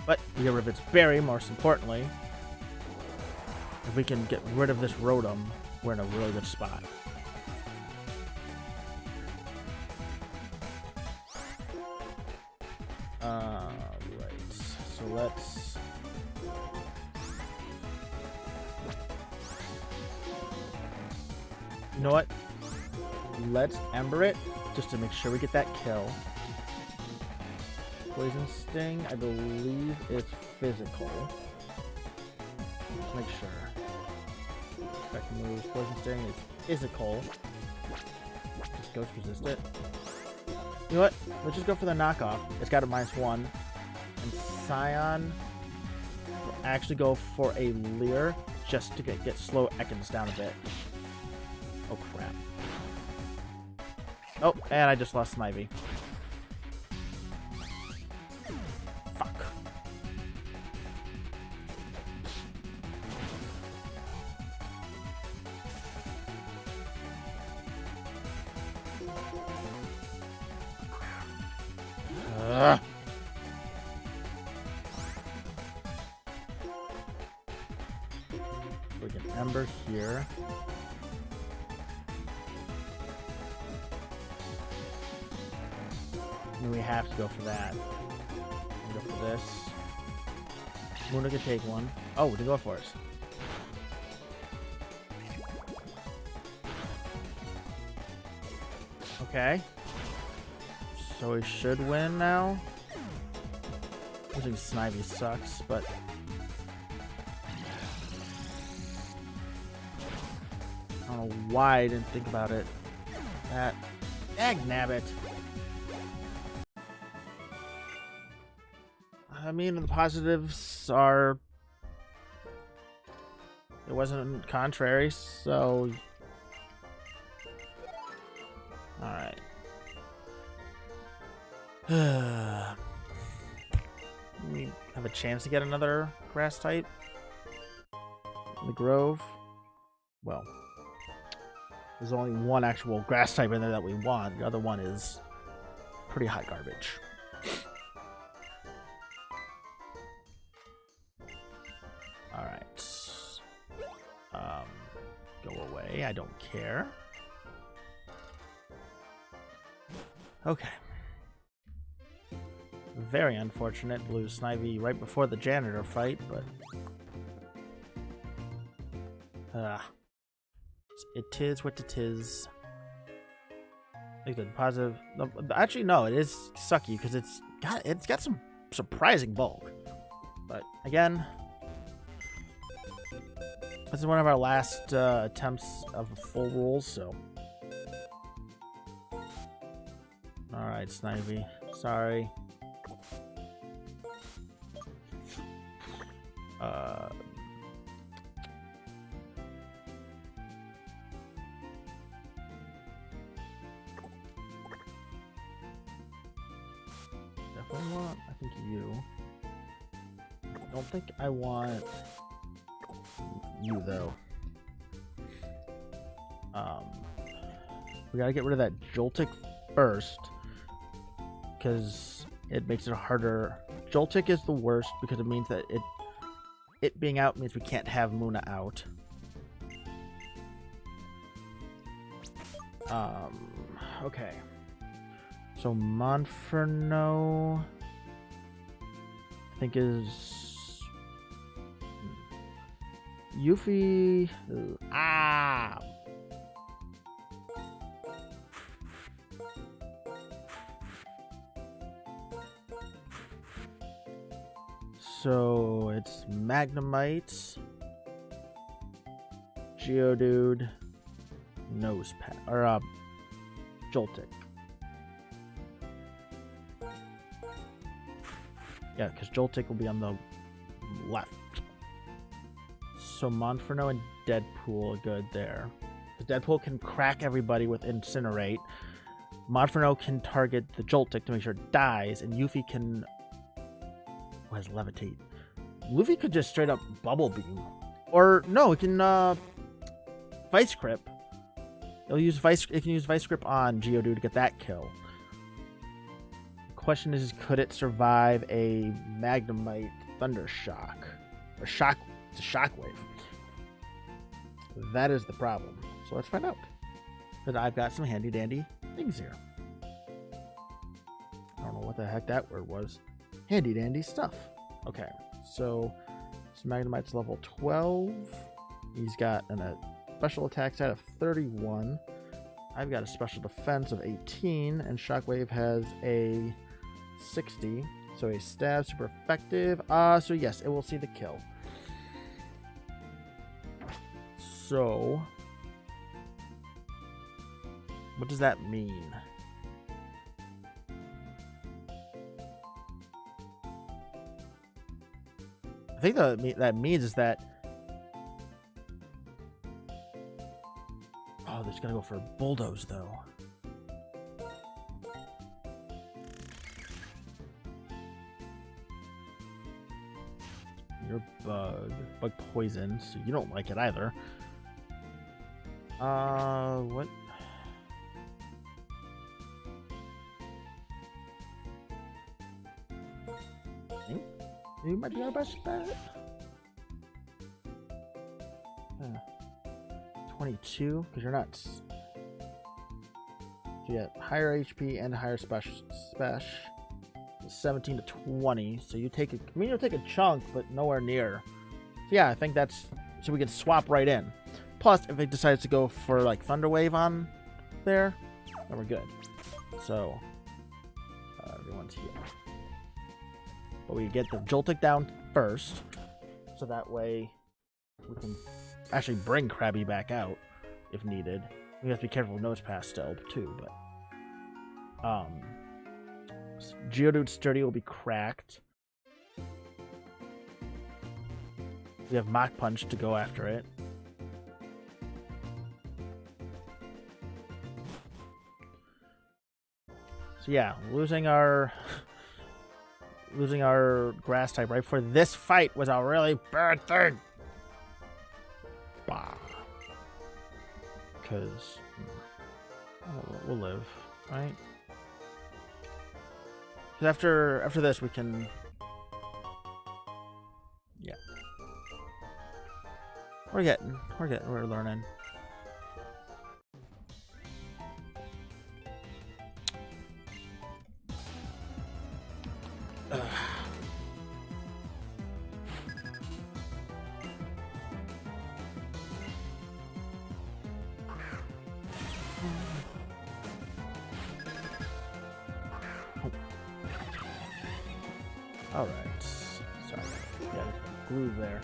But we get rid of its berry, most importantly. If we can get rid of this Rotom, we're in a really good spot. Right. So let's... You know what? Let's Ember it, just to make sure we get that kill. Poison Sting, I believe it's physical. Let's make sure. Effect moves, Poison Sting is physical. Just Ghost Resist it. You know what? Let's just go for the knockoff. It's got a -1. And Scion will actually go for a Leer just to get slow Ekans down a bit. Oh crap. Oh, and I just lost Snivy. Fuck. We can Ember here. We have to go for that. Go for this. Luna could take one. Oh, we did go for it. Okay. So we should win now. I think Snivy sucks, but... I don't know why I didn't think about it. That... Dagnabbit. I mean, the positives are... It wasn't contrary, so... Alright. have a chance to get another grass type in the Grove. Well, there's only one actual grass type in there that we want. The other one is pretty hot garbage. Alright. Go away. I don't care. Okay. Very unfortunate to lose Snivy right before the janitor fight, but... it is what it is. Like the positive... Actually, no, it is sucky because it's got some surprising bulk. But, again... This is one of our last attempts of full rules, so... Alright, Snivy. Sorry. Definitely want, I think, you. I don't think I want you, though. We gotta get rid of that Joltik first, because it makes it harder. Joltik is the worst because it means that it being out means we can't have Muna out. Okay. So Monferno, I think is Yuffie. Ah. So it's Magnemite, Geodude, Nosepass, or Joltik. Yeah, because Joltik will be on the left. So Monferno and Deadpool are good there. Because Deadpool can crack everybody with Incinerate. Monferno can target the Joltik to make sure it dies, and Yuffie can... Oh, has Levitate. Luffy could just straight up Bubble Beam. Or, no, it can Vice Grip. It can use Vice Grip on Geodude to get that kill. Question is, could it survive a Magnemite Thunder Shock? Or Shock, it's a Shockwave. That is the problem. So let's find out. Because I've got some handy dandy things here. I don't know what the heck that word was. Handy dandy stuff. Okay, so Magnemite's level 12. He's got a special attack stat of 31. I've got a special defense of 18, and Shockwave has a 60, so a stab, super effective. So yes, it will see the kill. So, what does that mean? I think that means is that... Oh, they're just gonna go for Bulldoze, though. You're bug poison, so you don't like it either. What? You might be our best bet. 22, because you're not. So you get higher HP and higher special. 17 to 20. So you take a. I mean, you'll take a chunk, but nowhere near. So yeah, I think that's. So we can swap right in. Plus, if it decides to go for like Thunder Wave on there, then we're good. So everyone's here. But we get the Joltik down first, so that way we can actually bring Krabby back out if needed. We have to be careful with Nosepass still, too, but... Geodude Sturdy will be cracked. We have Mach Punch to go after it. So yeah, losing our losing our grass type right before this fight was a really bad thing. Bah. Because we'll live, right? Because after this we can, yeah. We're learning. All right. Sorry. Yeah, glue there.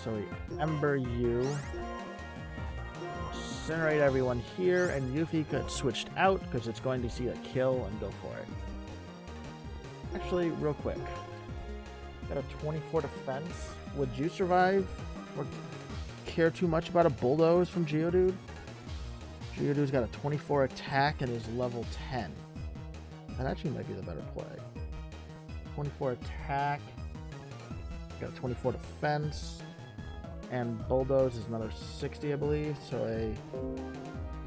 So we ember you. Incinerate everyone here, and Yuffie got switched out because it's going to see a kill and go for it. Actually, real quick. Got a 24 defense. Would you survive or care too much about a bulldoze from Geodude? Geodude's got a 24 attack and is level 10. That actually might be the better play. 24 attack. Got a 24 defense. And bulldoze is another 60, I believe. So a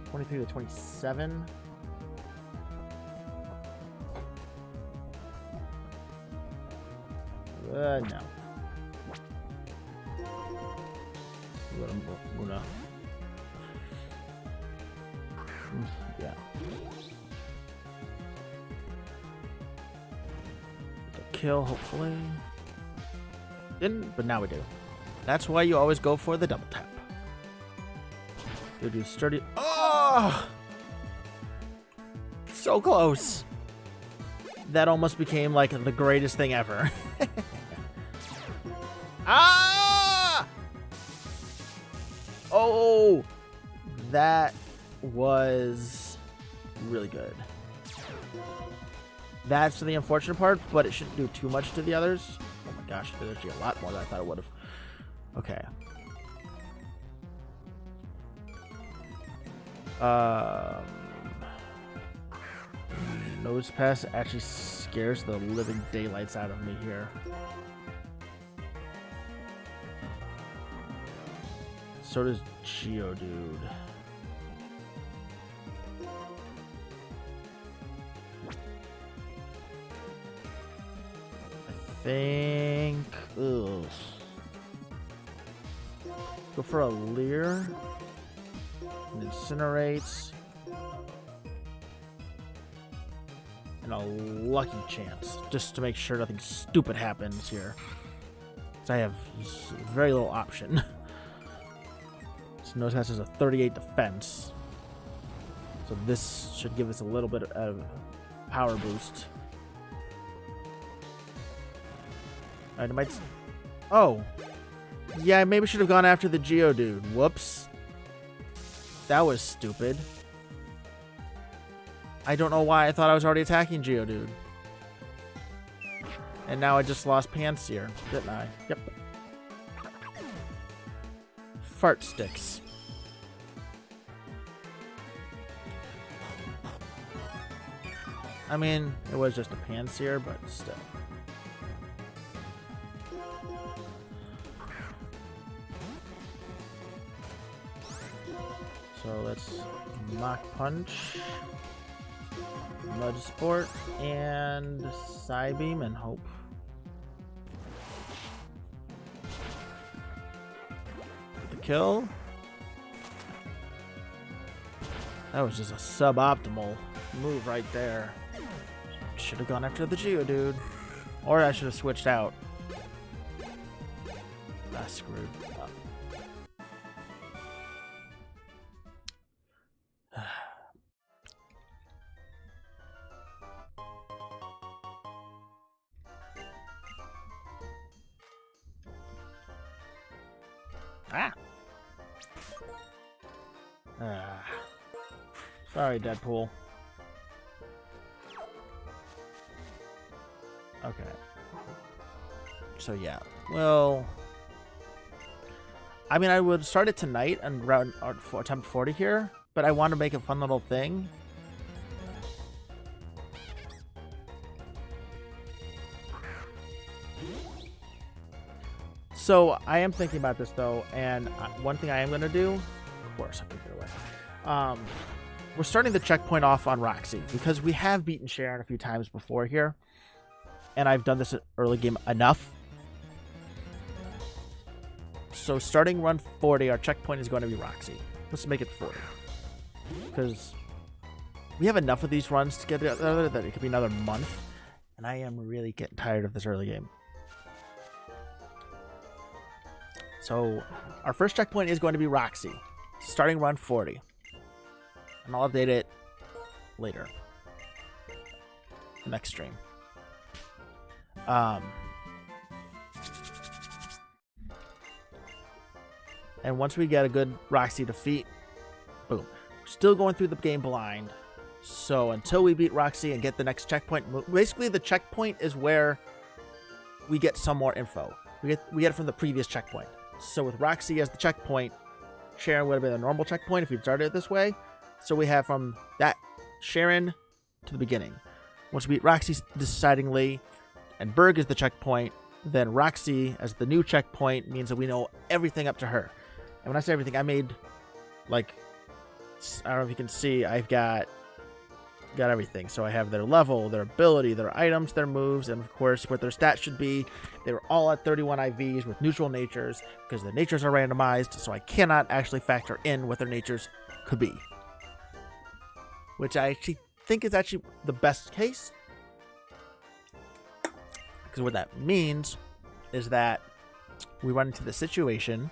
23 to 27. No. Gonna. Yeah. Kill, hopefully. Didn't, but now we do. That's why you always go for the double tap. You do sturdy. Oh! So close. That almost became like the greatest thing ever. Ah! Oh! That was really good. That's the unfortunate part, but it shouldn't do too much to the others. Oh my gosh, there's actually a lot more than I thought it would have. Okay. Nose pass actually scares the living daylights out of me here. So does Geodude. I think. Ugh. Go for a Leer. And Incinerates. And a lucky chance. Just to make sure nothing stupid happens here. Because I have very little option. So Nose Pass has a 38 defense. So this should give us a little bit of power boost. Alright, it might. Oh! Yeah, I maybe should have gone after the Geodude. Whoops. That was stupid. I don't know why I thought I was already attacking Geodude. And now I just lost Pansear, didn't I? Yep. Fart sticks. I mean, it was just a Pansear, but still. So let's Mach Punch, Mud Sport, and Psybeam and hope. The kill. That was just a suboptimal move right there. Should have gone after the Geodude. Or I should have switched out. I screwed up. Sorry, Deadpool. Okay. So yeah, well, I mean, I would start it tonight and round attempt 40 here, but I want to make a fun little thing. So I am thinking about this though, and one thing I am going to do, of course, I can get away. We're starting the checkpoint off on Roxy because we have beaten Sharon a few times before here, and I've done this early game enough. So starting run 40, our checkpoint is going to be Roxy. Let's make it 40 because we have enough of these runs to get together that it could be another month, and I am really getting tired of this early game. So our first checkpoint is going to be Roxy, starting run 40. And I'll update it later. Next stream. And once we get a good Roxy defeat, boom. We're still going through the game blind. So until we beat Roxy and get the next checkpoint, basically the checkpoint is where we get some more info. We get it from the previous checkpoint. So with Roxy as the checkpoint, Sharon would have been a normal checkpoint if we'd started it this way. So we have from that Sharon to the beginning. Once we beat Roxy decidingly, and Berg is the checkpoint, then Roxy as the new checkpoint means that we know everything up to her. And when I say everything, I made, like, I don't know if you can see, I've got everything. So I have their level, their ability, their items, their moves, and of course what their stats should be. They were all at 31 IVs with neutral natures because the natures are randomized, so I cannot actually factor in what their natures could be. Which I actually think is actually the best case. Because what that means is that we run into the situation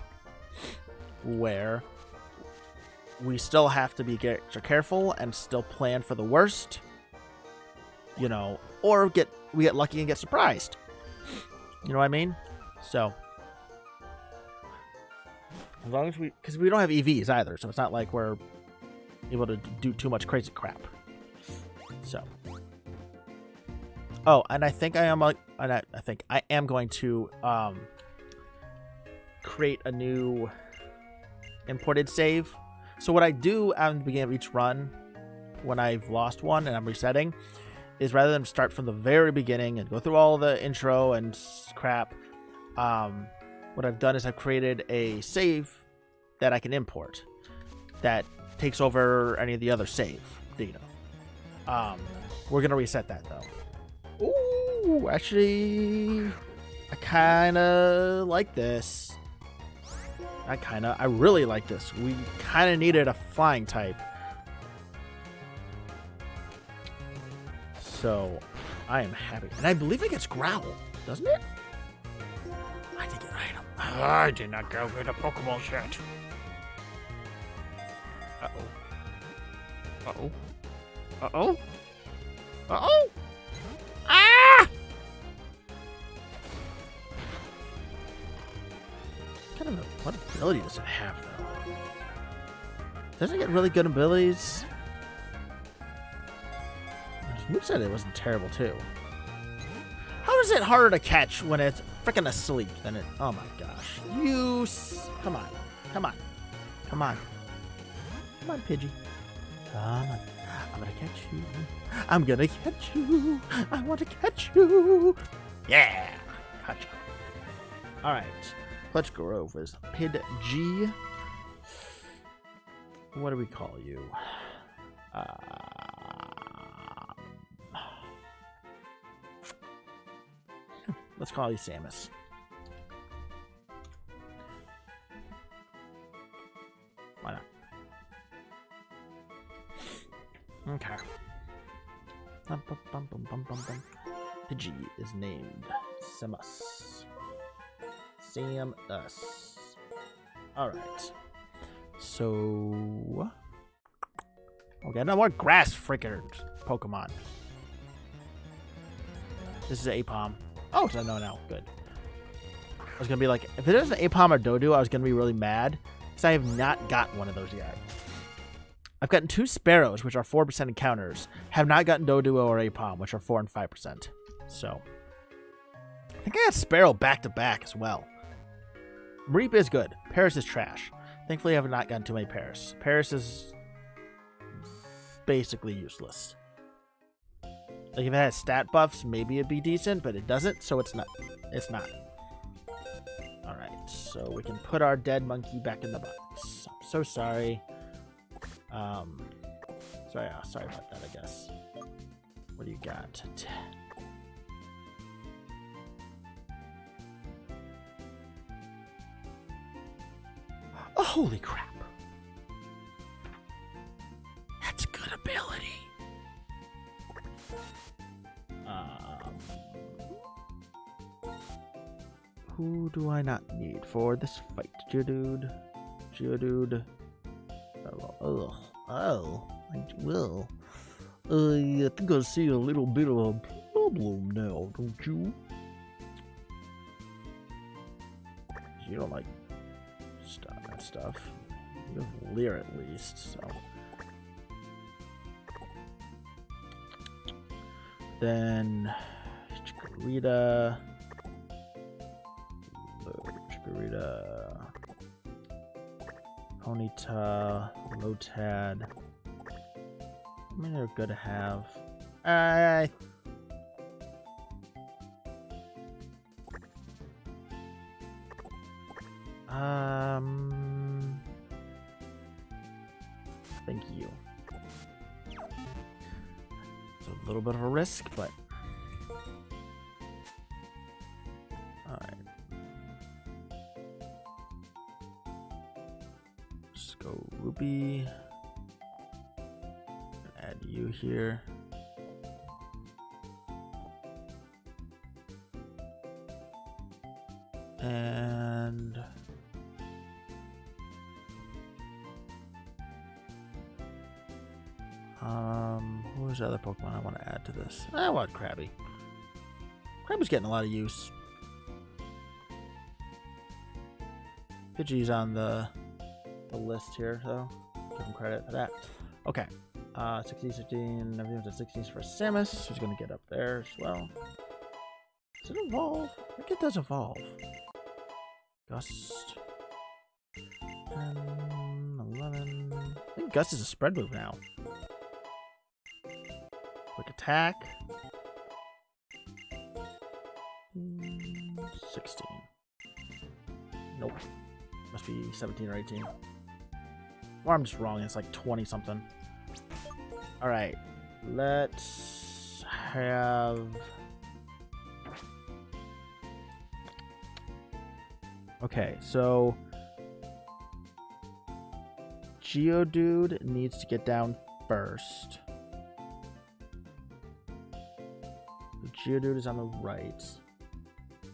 where we still have to be careful and still plan for the worst, you know, or we get lucky and get surprised. You know what I mean? So, as long as because we don't have EVs either, so it's not like we're able to do too much crazy crap. So, oh, and I think I am going to create a new imported save. So what I do at the beginning of each run, when I've lost one and I'm resetting, is rather than start from the very beginning and go through all the intro and crap, what I've done is I've created a save that I can import that takes over any of the other save data. We're gonna reset that though. Ooh, actually, I kind of like this. I really like this. We kind of needed a flying type. So, I am happy. And I believe it gets growl, doesn't it? I did get an item. I did not go get a Pokeball yet. Uh-oh. Uh-oh. Uh-oh. Uh-oh. Ah! What ability does it have, though? Doesn't it get really good abilities? Moose said it wasn't terrible, too. How is it harder to catch when it's freaking asleep than it... Oh, my gosh. Come on. Come on. Come on. Come on, Pidgey. Come on. I'm gonna catch you. I'm gonna catch you. I want to catch you. Yeah. Gotcha. All right. Clutch Grove is Pidgey. What do we call you? Let's call you Samus. Why not? Okay. Pidgey is named Samus. Samus. Alright. So... Okay, no more grass freaking Pokemon. This is an Apom. Oh, so no. Good. I was going to be like, if it is an Apom or Doduo, I was going to be really mad. Because I have not gotten one of those yet. I've gotten 2 Sparrows, which are 4% encounters. Have not gotten Doduo or Apom, which are 4 and 5%. So, I think I got Sparrow back-to-back as well. Reap is good. Paris is trash. Thankfully, I have not gotten too many Paris. Paris is basically useless. Like, if it has stat buffs, maybe it'd be decent, but it doesn't, so it's not. It's not. Alright. so we can put our dead monkey back in the box. I'm so sorry. Sorry about that, I guess. What do you got? Oh, holy crap. That's a good ability. Who do I not need for this fight? Geodude. Oh, I will. I think I see a little bit of a problem now, don't you? You don't like that stuff. You have Leer at least, so. Then Chikorita, Ponyta, Lotad. I mean, they're good to have. I thank you. It's a little bit of a risk, but all right. Just go Ruby. Add you here. And who's the other Pokemon I want to add to this? I want Krabby. Krabby's getting a lot of use. Pidgey's on the list here, though. Give him credit for that. Okay. 16, everything's at 16 for Samus, who's going to get up there as well. Does it evolve? I think it does evolve. Gust. 10, 11. I think Gust is a spread move now. Quick attack. 16. Nope. Must be 17 or 18. Or I'm just wrong. It's like 20 something. Alright. Let's have... Okay, so... Geodude needs to get down first. Geodude is on the right.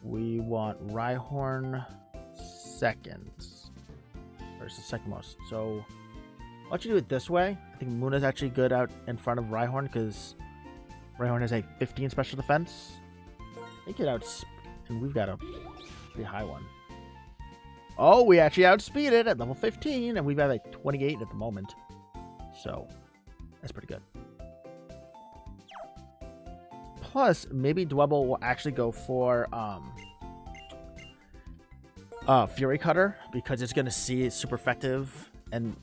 We want Rhyhorn second. Versus second most. So, I'll let you do it this way. I think Muna's actually good out in front of Rhyhorn because Rhyhorn has a 15 special defense. They get out, and we've got a pretty high one. Oh, we actually outspeed it at level 15, and we've got like 28 at the moment. So, that's pretty good. Plus, maybe Dwebble will actually go for Fury Cutter because it's going to see it's super effective and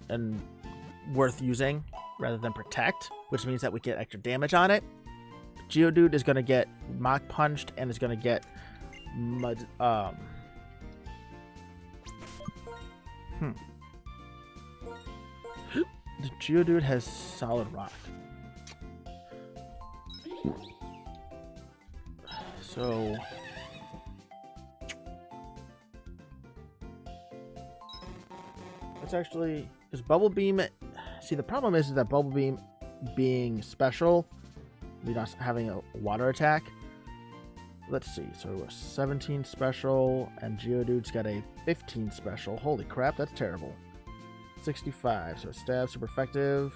worth using rather than Protect, which means that we get extra damage on it. Geodude is going to get Mach Punched and is going to get The Geodude has Solid Rock. So let's actually, because Bubble Beam, see the problem is that Bubble Beam being special, we're not having a water attack. Let's see, so we're 17 special and Geodude's got a 15 special. Holy crap, that's terrible. 65, so stab super effective,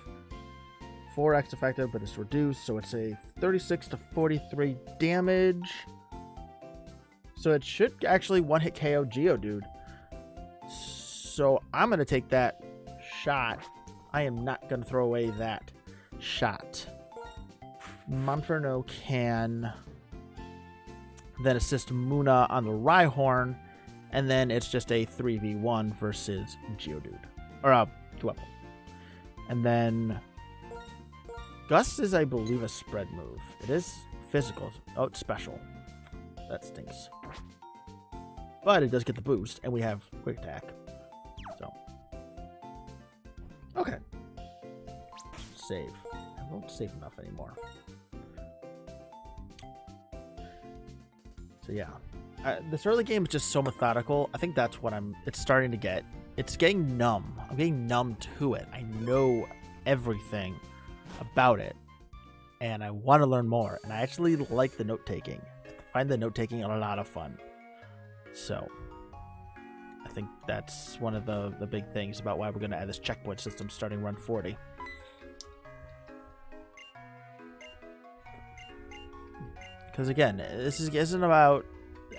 4x effective, but it's reduced, so it's a 36 to 43 damage. So it should actually one-hit KO Geodude. So I'm going to take that shot. I am not going to throw away that shot. Monferno can then assist Muna on the Rhyhorn, and then it's just a 3v1 versus Geodude. Or Dwebble. And then Gust is, I believe, a spread move. It is physical. Oh, it's special. That stinks. but it does get the boost, and we have quick attack. So, okay. Save. I don't save enough anymore. So yeah, this early game is just so methodical. I think that's what it's starting to get. It's getting numb. I'm getting numb to it. I know everything about it, and I want to learn more. And I actually like the note taking. I find the note taking a lot of fun. So I think that's one of the big things about why we're going to add this checkpoint system starting run 40. Because again, this isn't about,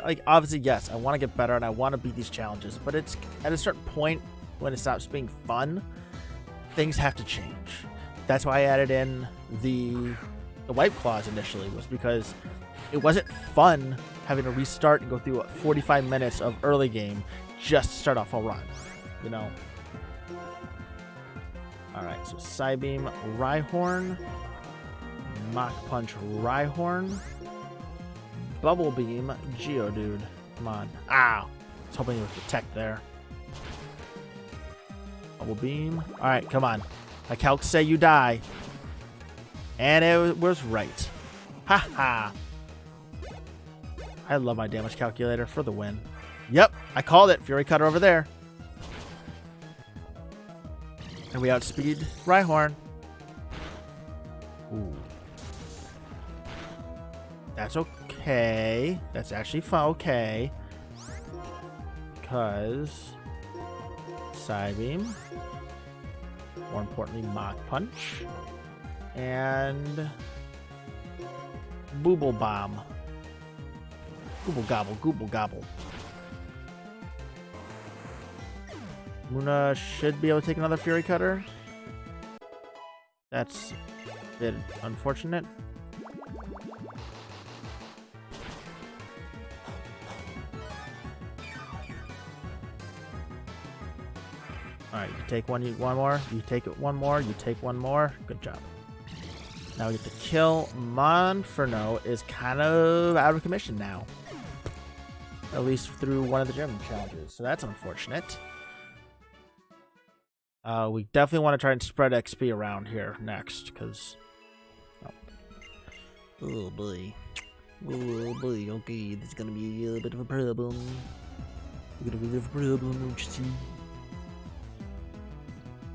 like, obviously, yes, I want to get better and I want to beat these challenges, but it's at a certain point when it stops being fun, things have to change. That's why I added in the wipe clause initially, was because it wasn't fun having to restart and go through 45 minutes of early game just to start off a run, you know? Alright, so Psybeam, Rhyhorn, Mach Punch, Rhyhorn, Bubble Beam, Geodude. Come on. Ow! I was hoping it would protect there. Bubble Beam. Alright, come on. My calcs say you die. And it was right. Ha ha! I love my damage calculator for the win. Yep, I called it. Fury Cutter over there. And we outspeed Rhyhorn. Ooh. That's okay. That's actually fun. Okay. Because Psybeam. More importantly, Mach Punch. And Booble Bomb. Gooble Gobble, Gooble Gobble. Muna should be able to take another Fury Cutter. That's a bit unfortunate. Alright, you take one more, you take it one more, you take one more. Good job. Now we get to kill. Monferno is kind of out of commission now. At least through one of the gym challenges. So that's unfortunate. We definitely want to try and spread XP around here next, because... Oh boy. Oh boy, okay, this is going to be a bit of a problem. We're going to be a bit of a problem, don't you see?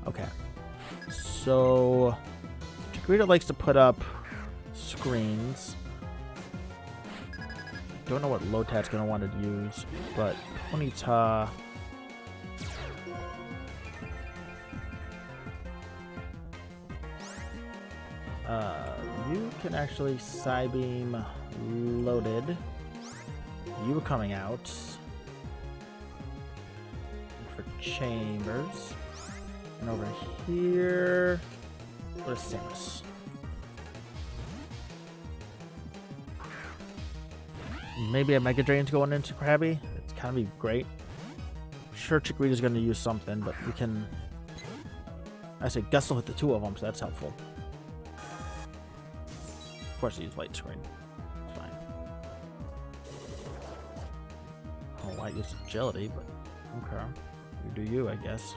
Okay. So... Chikorita likes to put up screens. Don't know what Lotat's going to want to use, but Ponyta... you can actually Psybeam loaded. You were coming out for Chambers. And over here, what is Samus? Maybe a Mega Drain's going into Krabby. It's kind of be great. Sure, Chikorita's going to use something, but we can... I say Gust will hit the two of them, so that's helpful. Of course, I use Light Screen. It's fine. Oh, I use Agility, but okay. You do you, I guess.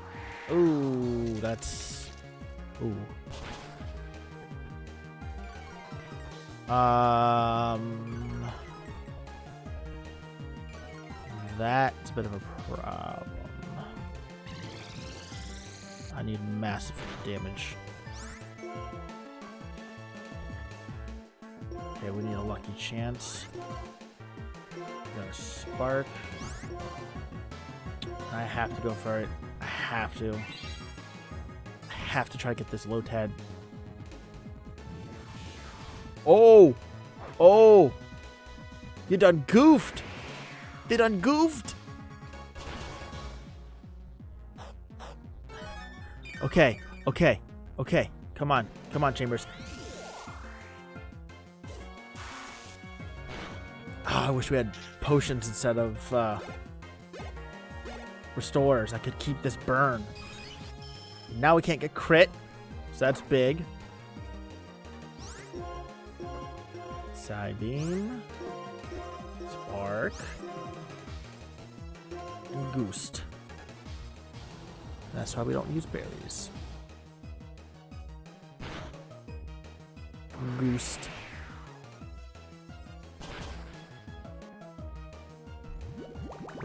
Ooh, that's... Ooh. That's a bit of a problem. I need massive damage. Okay, we need a lucky chance. Got a spark. I have to go for it. I have to. I have to try to get this Lotad. Oh! Oh! You done goofed! You done goofed! Okay, okay, okay. Come on. Come on, Chambers. Oh, I wish we had potions instead of restores. I could keep this burn. Now we can't get crit, so that's big. Psybeam. Spark. and Goost. That's why we don't use berries. Goost.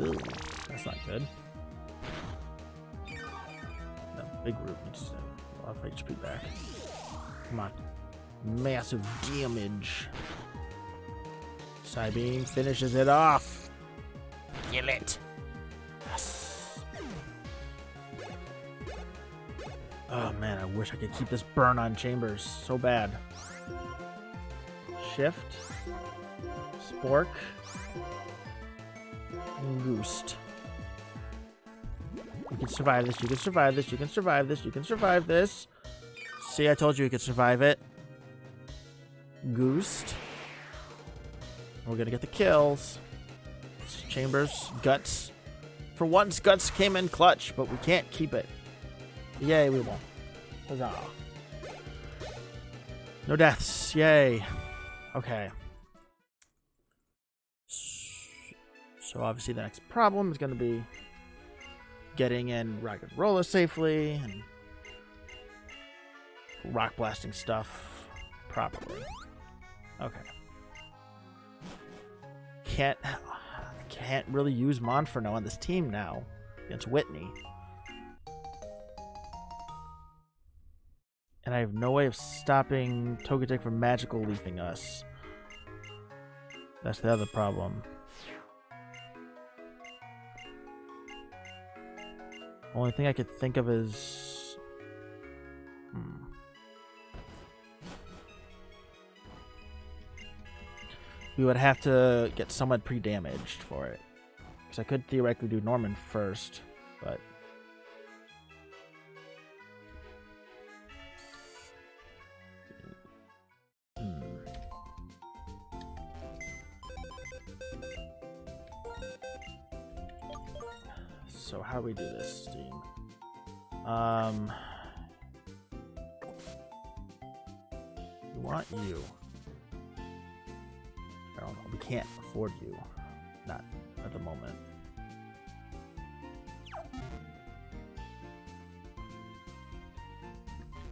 Ooh, that's not good. No, big root. Just off HP back. Come on. Massive damage. Psybeam finishes it off. Kill it. Yes. Oh man, I wish I could keep this burn on Chambers so bad. Shift. Spork. Goost. You can survive this, you can survive this, you can survive this, you can survive this. See, I told you could survive it. Goost. We're gonna get the kills. Chambers, Guts. For once, Guts came in clutch, but we can't keep it. Yay, we won. Huzzah. No deaths, yay. Okay. So obviously the next problem is gonna be getting in Rocket Roller safely and rock blasting stuff properly. Okay. Can't really use Monferno on this team now against Whitney. And I have no way of stopping Togetic from magical leafing us. That's the other problem. Only thing I could think of is... We would have to get somewhat pre-damaged for it. Because I could theoretically do Norman first, but... So how do we do this, Steam? We want you. I don't know. We can't afford you. Not at the moment.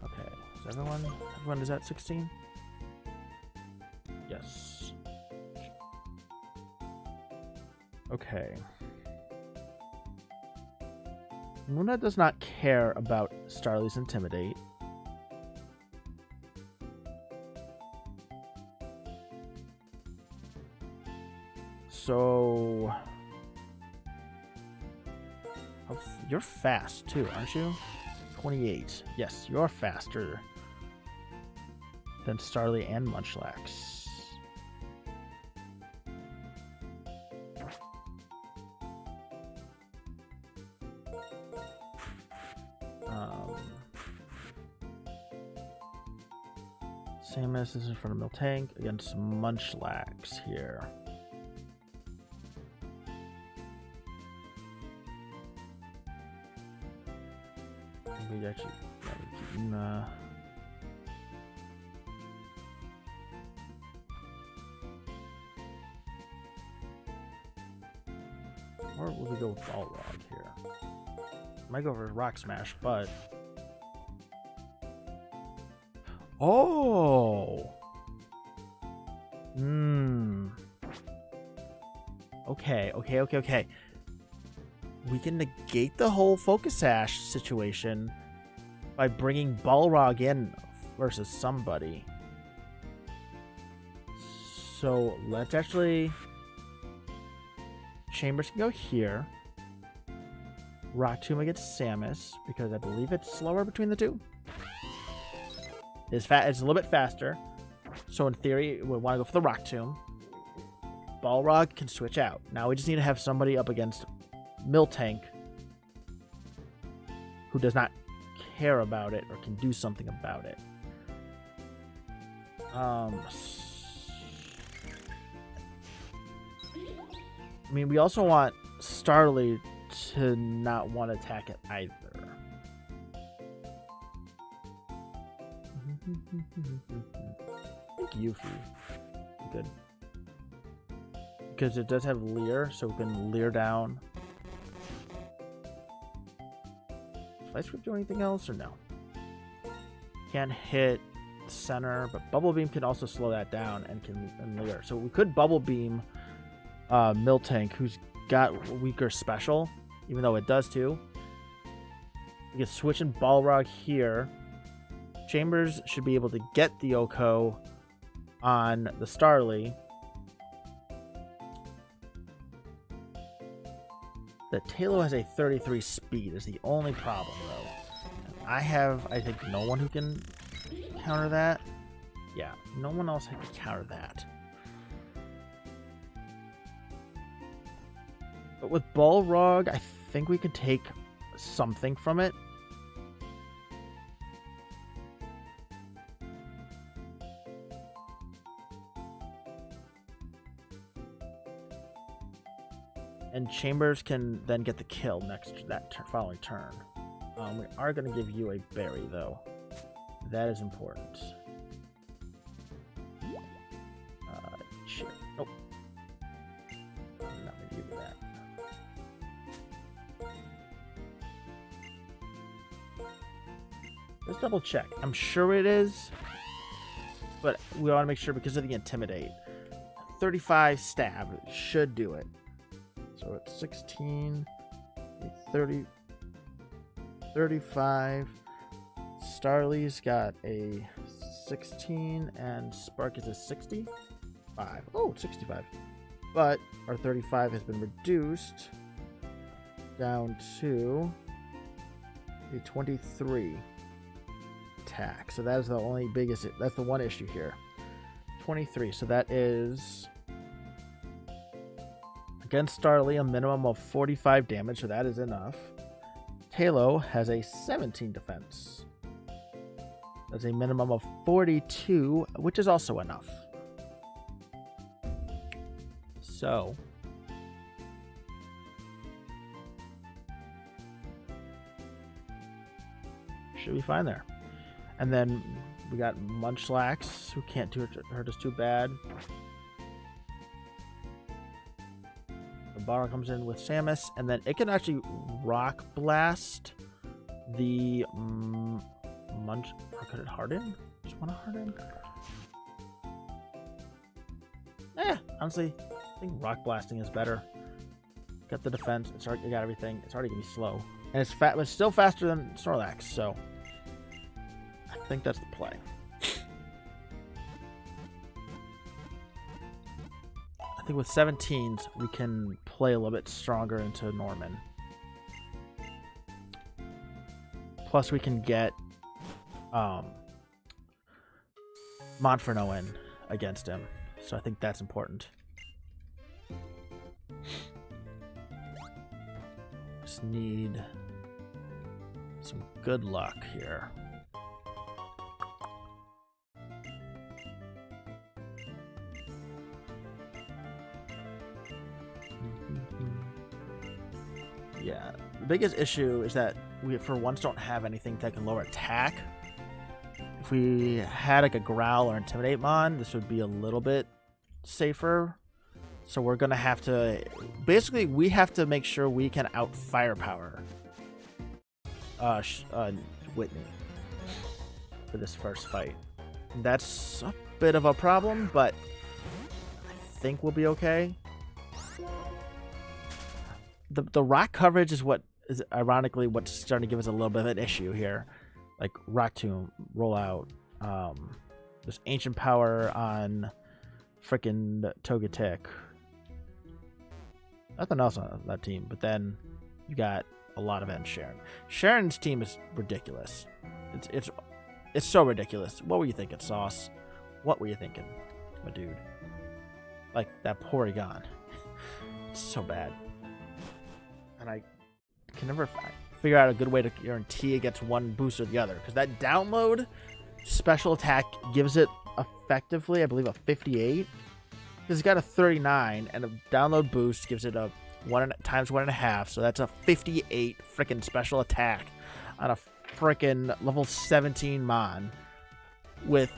Okay. Is everyone is at 16? Yes. Okay. Luna does not care about Starly's Intimidate. So... You're fast too, aren't you? 28. Yes, you're faster than Starly and Munchlax. Samus is in front of Miltank against Munchlax here. Maybe actually or will we go with Balrog here? Might go for Rock Smash, but oh! Okay. We can negate the whole Focus Sash situation by bringing Balrog in versus somebody. So let's actually... Chambers can go here. Rock Tomb against Samus, because I believe it's slower between the two. It's a little bit faster. So in theory, we want to go for the Rock Tomb. Balrog can switch out. Now we just need to have somebody up against Miltank who does not about it or can do something about it. I mean, we also want Starly to not want to attack it either. Yuffie. Good. Because it does have Leer, so we can Leer down Ice Whip do anything else or no? Can't hit center, but Bubble Beam can also slow that down and later. So we could Bubble Beam Miltank, who's got weaker special, even though it does too. We can switch in Balrog here. Chambers should be able to get the Oko on the Starly. The Tailo has a 33 speed is the only problem, though. I think, no one who can counter that. Yeah, no one else can counter that. But with Balrog, I think we could take something from it. And Chambers can then get the kill following turn. We are going to give you a berry, though. That is important. Shit. Nope. I'm not going to give you that. Let's double check. I'm sure it is, but we want to make sure because of the Intimidate. 35 stab should do it. So it's 16, 30, 35. Starly's got a 16, and Spark is a 65. Oh, 65. But our 35 has been reduced down to a 23 attack. So that is the only biggest, that's the one issue here. 23, so that is... Against Starly, a minimum of 45 damage, so that is enough. Tailo has a 17 defense. That's a minimum of 42, which is also enough. So... should be fine there. And then we got Munchlax, who can't hurt us too bad. Barra comes in with Samus, and then it can actually Rock Blast the Munch. Or could it harden? Just want to harden? Honestly, I think Rock Blasting is better. Got the defense. It got everything. It's already gonna be slow, and it's fat, but it's still faster than Snorlax. So I think that's the play. I think with 17s, we can play a little bit stronger into Norman. Plus, we can get Monferno in against him. So I think that's important. Just need some good luck here. Yeah, the biggest issue is that we, for once, don't have anything that can lower attack. If we had like a Growl or Intimidate Mon, this would be a little bit safer. So we're gonna have to, basically, we have to make sure we can out firepower Whitney for this first fight. That's a bit of a problem, but I think we'll be okay. The rock coverage is what is ironically what's starting to give us a little bit of an issue here. Like Rock Tomb, roll out. There's Ancient Power on frickin' Togetic. Nothing else on that team, but then you got a lot of it on Sharon. Sharon's team is ridiculous. It's so ridiculous. What were you thinking, Sauce? What were you thinking, my dude? Like that Porygon. It's so bad. And I can never figure out a good way to guarantee it gets one boost or the other. Because that download special attack gives it effectively, I believe, a 58. Because it's got a 39, and a download boost gives it a 1 times 1.5. So that's a 58 freaking special attack on a freaking level 17 Mon with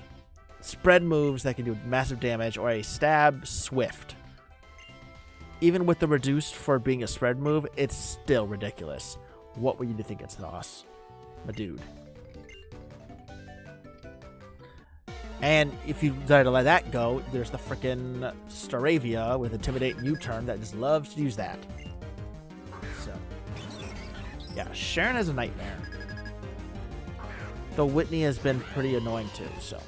spread moves that can do massive damage or a stab Swift. Even with the reduced for being a spread move, it's still ridiculous. What were you to think it's Sauce? my dude. And if you decide to let that go, there's the frickin' Staravia with Intimidate and U-Turn that just loves to use that. So, yeah, Sharon is a nightmare. Though Whitney has been pretty annoying too, so.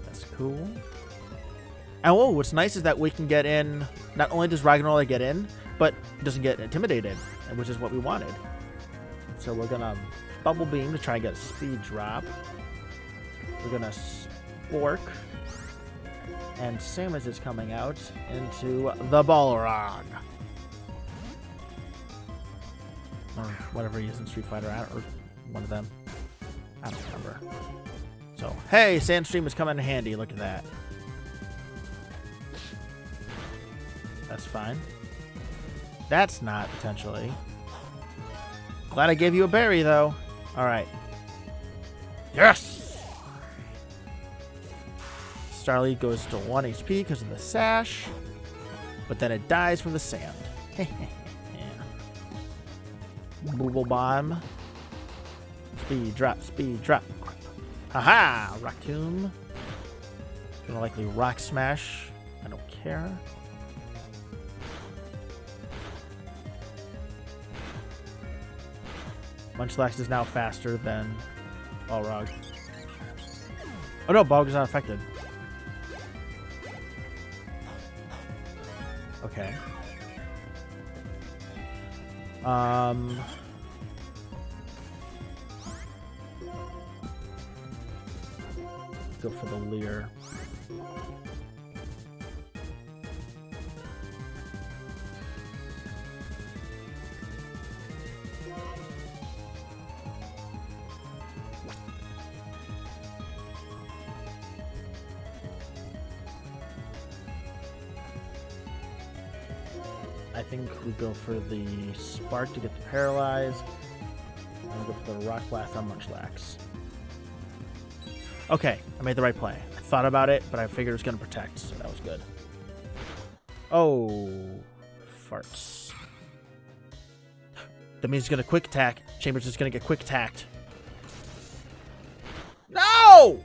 That's cool. And whoa, what's nice is that we can get in, not only does Ragnarola get in, but doesn't get intimidated, which is what we wanted. So we're gonna Bubble Beam to try and get a speed drop. We're gonna Spork. And Samus is coming out into the Balrog. Or whatever he is in Street Fighter, or one of them. I don't remember. So, hey, Sandstream is coming in handy. Look at that. That's fine. That's not, potentially. Glad I gave you a berry, though. Alright. Yes! Starly goes to 1 HP because of the sash. But then it dies from the sand. Yeah. Booble Bomb. Speed drop, speed drop. Haha! Rock Tomb. Gonna likely Rock Smash. I don't care. Munchlax is now faster than Balrog. Oh no, Balrog is not affected. Okay. Go for the Leer. I think we go for the Spark to get the Paralyze, and we go for the Rock Blast on Munchlax. Okay, I made the right play. I thought about it, but I figured it was going to protect, so that was good. Oh, farts. That means he's going to quick attack. Chambers is going to get quick attacked. No!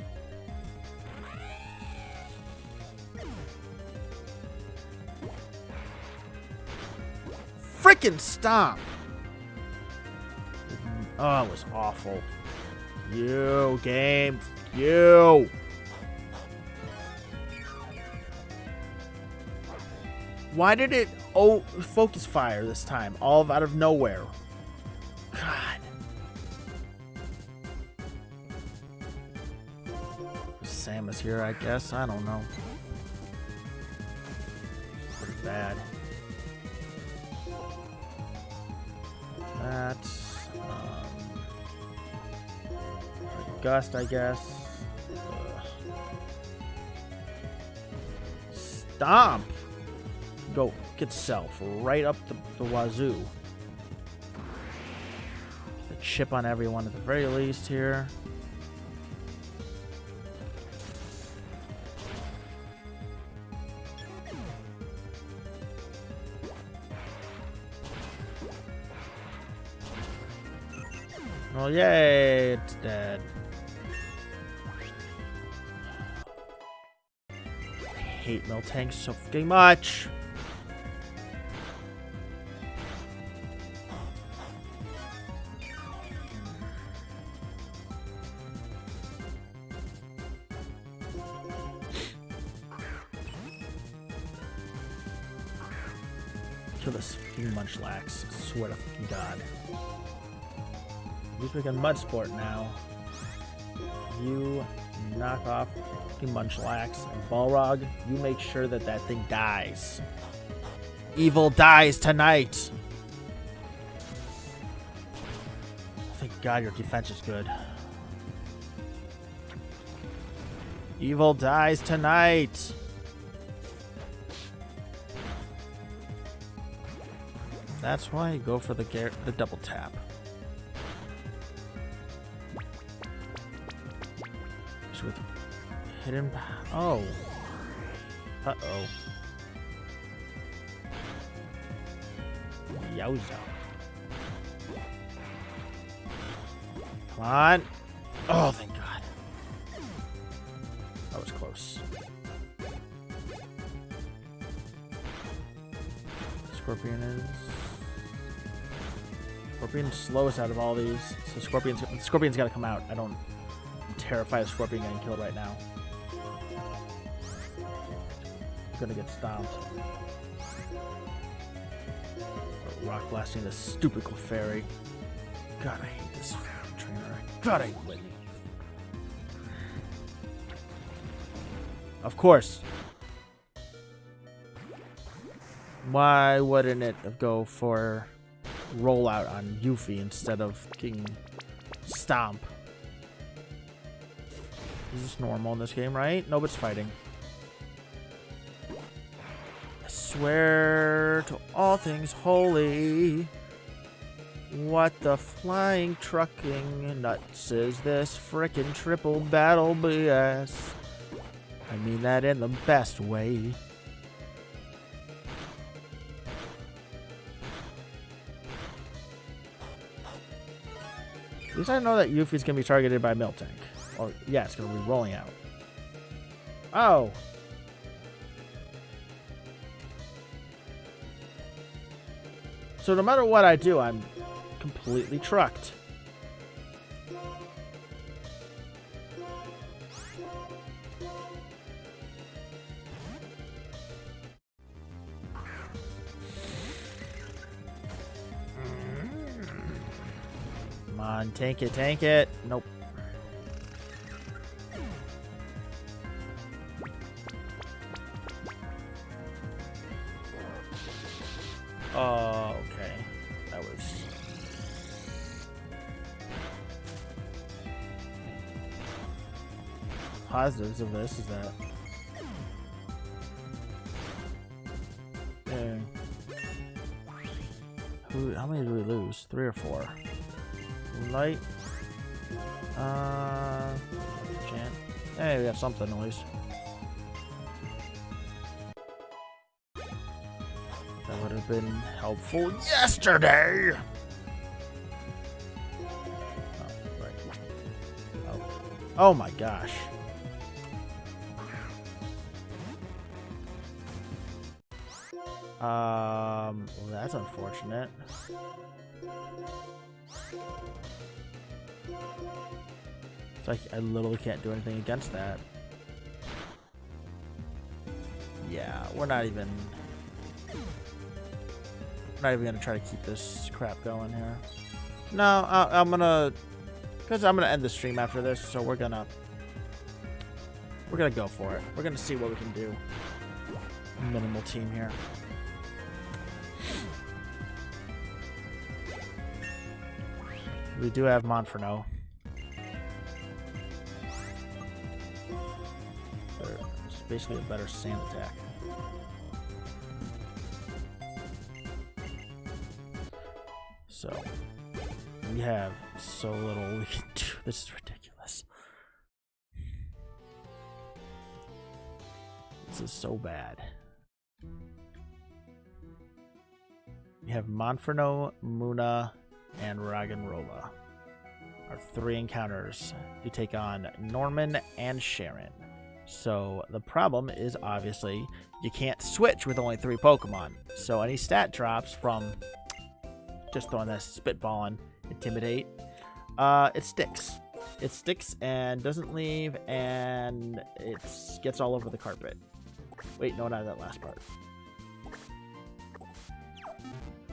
Frickin' stomp! Oh, it was awful. You, game. You! Why did it focus fire this time? All out of nowhere. God. Samus here, I guess. I don't know. Pretty bad. That's Gust, I guess. Stomp! Go get Self right up the wazoo. The chip on everyone at the very least here. Oh, yay, it's dead. I hate Miltank so fucking much. Kill this fucking Munchlax. I swear to fucking God. At least we can Mud Sport now. You knock off fucking Munchlax, and Balrog, you make sure that that thing dies. Evil dies tonight. Thank God your defense is good. Evil dies tonight. That's why you go for the double tap. With hidden. Oh. Uh-oh. Yowza. Come on. Oh, thank God. That was close. Scorpion's slowest out of all these. So Scorpion's got to come out. I'm terrified of Scorpion getting killed right now. I'm gonna get stomped. Rock blasting this stupid Clefairy. God, I hate this trainer. God, I hate Whitney. Of course. Why wouldn't it go for rollout on Yuffie instead of fucking stomp? Is this normal in this game, right? Nobody's fighting. I swear to all things holy. What the flying trucking nuts is this frickin' triple battle BS? I mean that in the best way. At least I know that Yuffie's gonna be targeted by Miltank. Or yeah, it's gonna be rolling out. Oh. So no matter what I do, I'm completely trucked. Come on, tank it, tank it. Nope. Oh, okay. That was... Positives of this is that... Dang. How many did we lose? 3 or 4? Light. Chant. Hey, we got something at least. That would have been helpful yesterday. Oh, right. Oh my gosh. Well, that's unfortunate. It's like I literally can't do anything against that. Yeah, we're not even gonna try to keep this crap going here. No, I'm gonna end the stream after this, so we're gonna go for it. We're gonna see what we can do. Minimal team here. We do have Monferno. It's basically a better sand attack. So we have so little we can do. This is ridiculous. This is so bad. We have Monferno, Muna, and Raggenrola. Our 3 encounters to take on Norman and Sharon. So the problem is obviously you can't switch with only 3 Pokemon. So any stat drops from just throwing this spitballing, Intimidate, it sticks. It sticks and doesn't leave, and it gets all over the carpet. Wait, no, not that last part.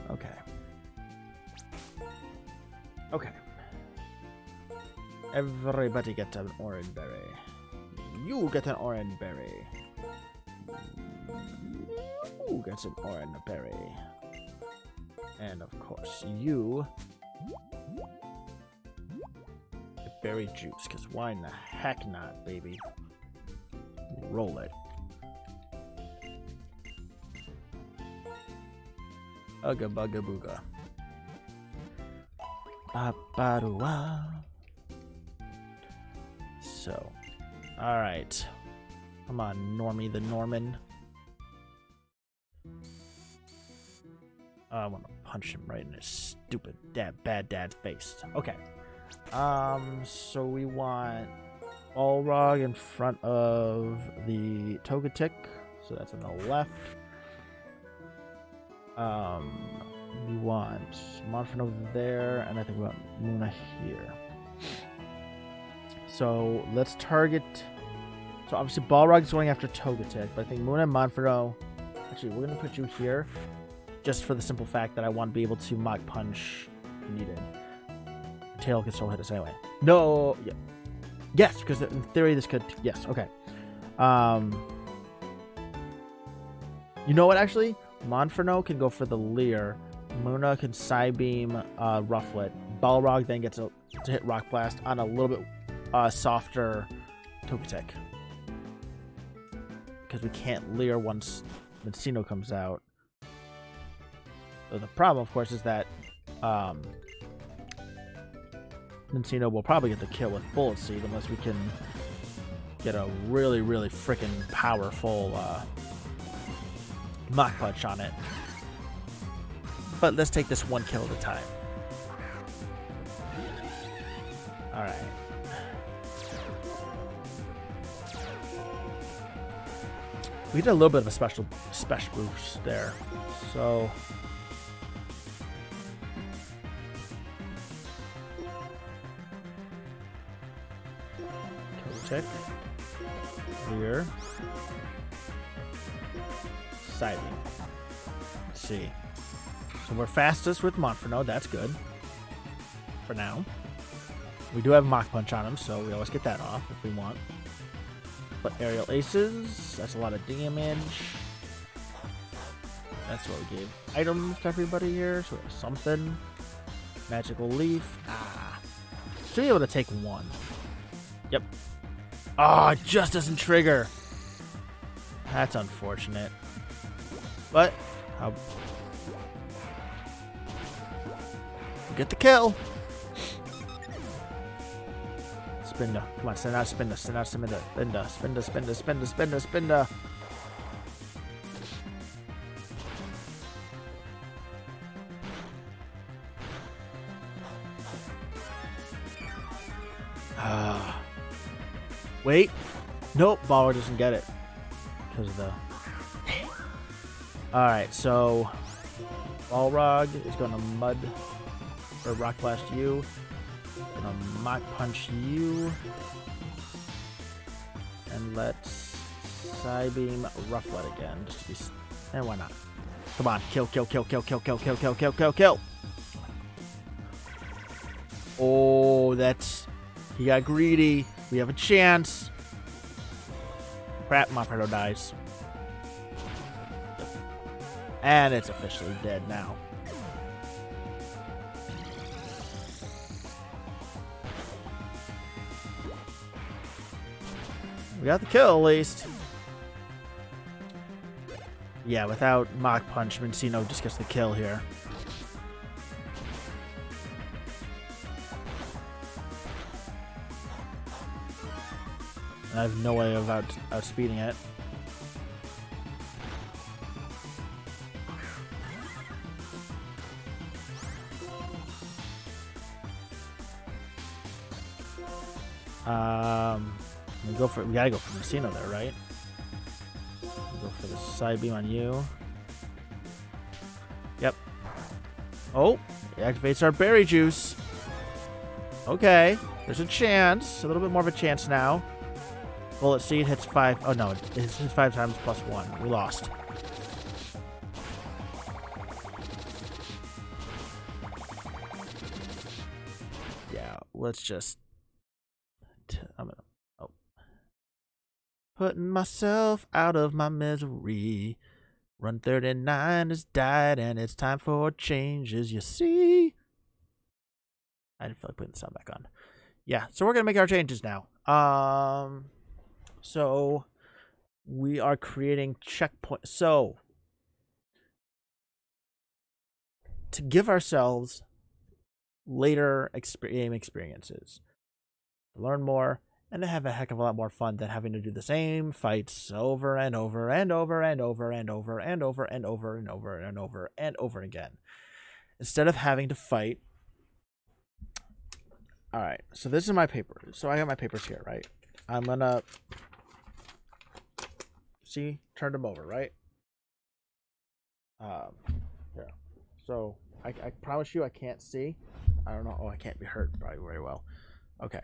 Okay. Okay. Everybody gets an orange berry. You get an orange berry. You get an orange berry. And of course, you get berry juice, because why in the heck not, baby? Roll it. Ugga bugga booga. Ba-ba-doo-wah. So, alright. Come on, Normie the Norman. I want to punch him right in his stupid bad dad's face. Okay. So we want Balrog in front of the Togetic, so that's on the left. We want Monfort over there, and I think we want Muna here. So let's target. So obviously Balrog's going after Togetic, but I think Muna and Monferno. Actually, we're gonna put you here, just for the simple fact that I want to be able to Mach Punch if needed. Tail can still hit us anyway. No, yeah, yes, because in theory this could. Yes, okay. You know what? Actually, Monferno can go for the Leer. Muna can Psybeam Rufflet. Balrog then gets to hit Rock Blast on a little bit softer Togetic. Because we can't Leer once Mencino comes out. So the problem, of course, is that Mencino will probably get the kill with Bullet Seed unless we can get a really, really freaking powerful Mach Punch on it. But let's take this one kill at a time. Alright. We did a little bit of a special boost there. So check. Here. Siding. Let's see. So we're fastest with Monferno. That's good. For now. We do have Mach Punch on him, so we always get that off if we want. But Aerial Aces. That's a lot of damage. That's what we gave items to everybody here. So we have something. Magical Leaf. Should be able to take one. Yep. Oh, it just doesn't trigger. That's unfortunate. But get the kill. Spinda. Come on, send out Spinda. Send out Spinda. Spinda. Wait. Nope, Baller doesn't get it. Because of the... Alright, so... Balrog is going to Mud... Or Rock Blast you. Gonna Mach Punch you. And let's... Psybeam Rufflet again. Just to be... And why not? Come on. Kill. Oh, that's... He got greedy. We have a chance. Crap, Monferno dies. And it's officially dead now. We got the kill at least. Yeah, without Mach Punch, Mencino just gets the kill here. I have no way of outspeeding it. We gotta go for Mencino there, right? We'll go for the Psybeam on you. Yep. Oh, it activates our berry juice. Okay, there's a chance. A little bit more of a chance now. Bullet Seed hits 5. Oh no, it hits 5 times plus 1. We lost. Yeah, let's just... I'm gonna... Oh. Putting myself out of my misery. Run 39 has died and it's time for changes, you see. I didn't feel like putting the sound back on. Yeah, so we're gonna make our changes now. So we are creating checkpoints. So to give ourselves later game experiences, to learn more, and to have a heck of a lot more fun than having to do the same fights over and over and over and over and over and over and over and over and over and over again. Instead of having to fight All right, so this is my paper. So I got my papers here, right? I'm gonna see, turn them over, right? Um, yeah. So I promise you, I can't see. I don't know. Oh, I can't be heard probably very well. Okay.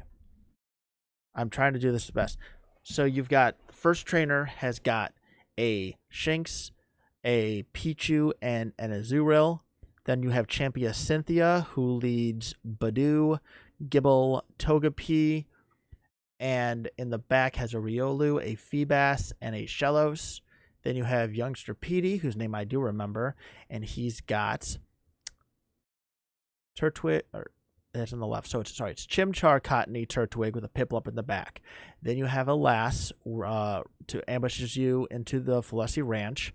I'm trying to do this the best. So you've got the first trainer has got a Shinx, a Pichu, and an Azurill. Then you have Champia Cynthia, who leads Badoo, Gibble, Togepi, and in the back has a Riolu, a Feebas, and a Shellos. Then you have youngster Petey, whose name I do remember, and he's got Turtwig, or that's on the left. So it's Chimchar, Cottony, Turtwig with a Piplup in the back. Then you have a Lass to ambushes you into the Felessi Ranch,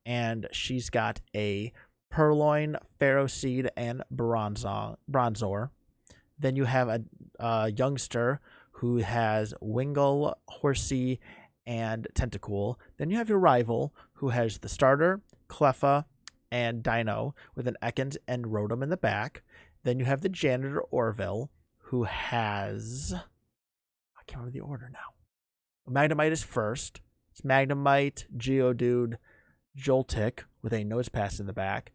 and she's got a Purloin, Pharaoh Seed, and Bronzor. Then you have a youngster who has Wingull, Horsey, and Tentacool. Then you have your rival who has the starter, Cleffa, and Dino with an Ekans and Rotom in the back. Then you have the janitor Orville who has, I can't remember the order now. Magnemite is first. It's Magnemite, Geodude, Joltik with a Nose Pass in the back.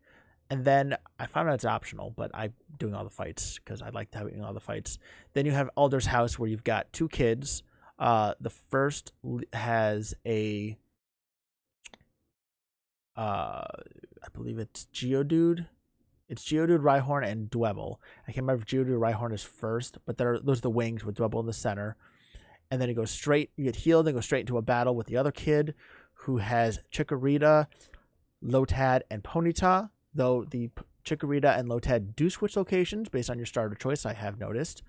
And then I found out it's optional, but I'm doing all the fights because I like having all the fights. Then you have Alder's House where you've got two kids. The first has a, I believe it's Geodude. It's Geodude, Rhyhorn, and Dwebble. I can't remember if Geodude or Rhyhorn is first, but those are the wings with Dwebble in the center. And then you get healed and go straight into a battle with the other kid who has Chikorita, Lotad, and Ponyta. Though the Chikorita and Lotad do switch locations based on your starter choice, I have noticed.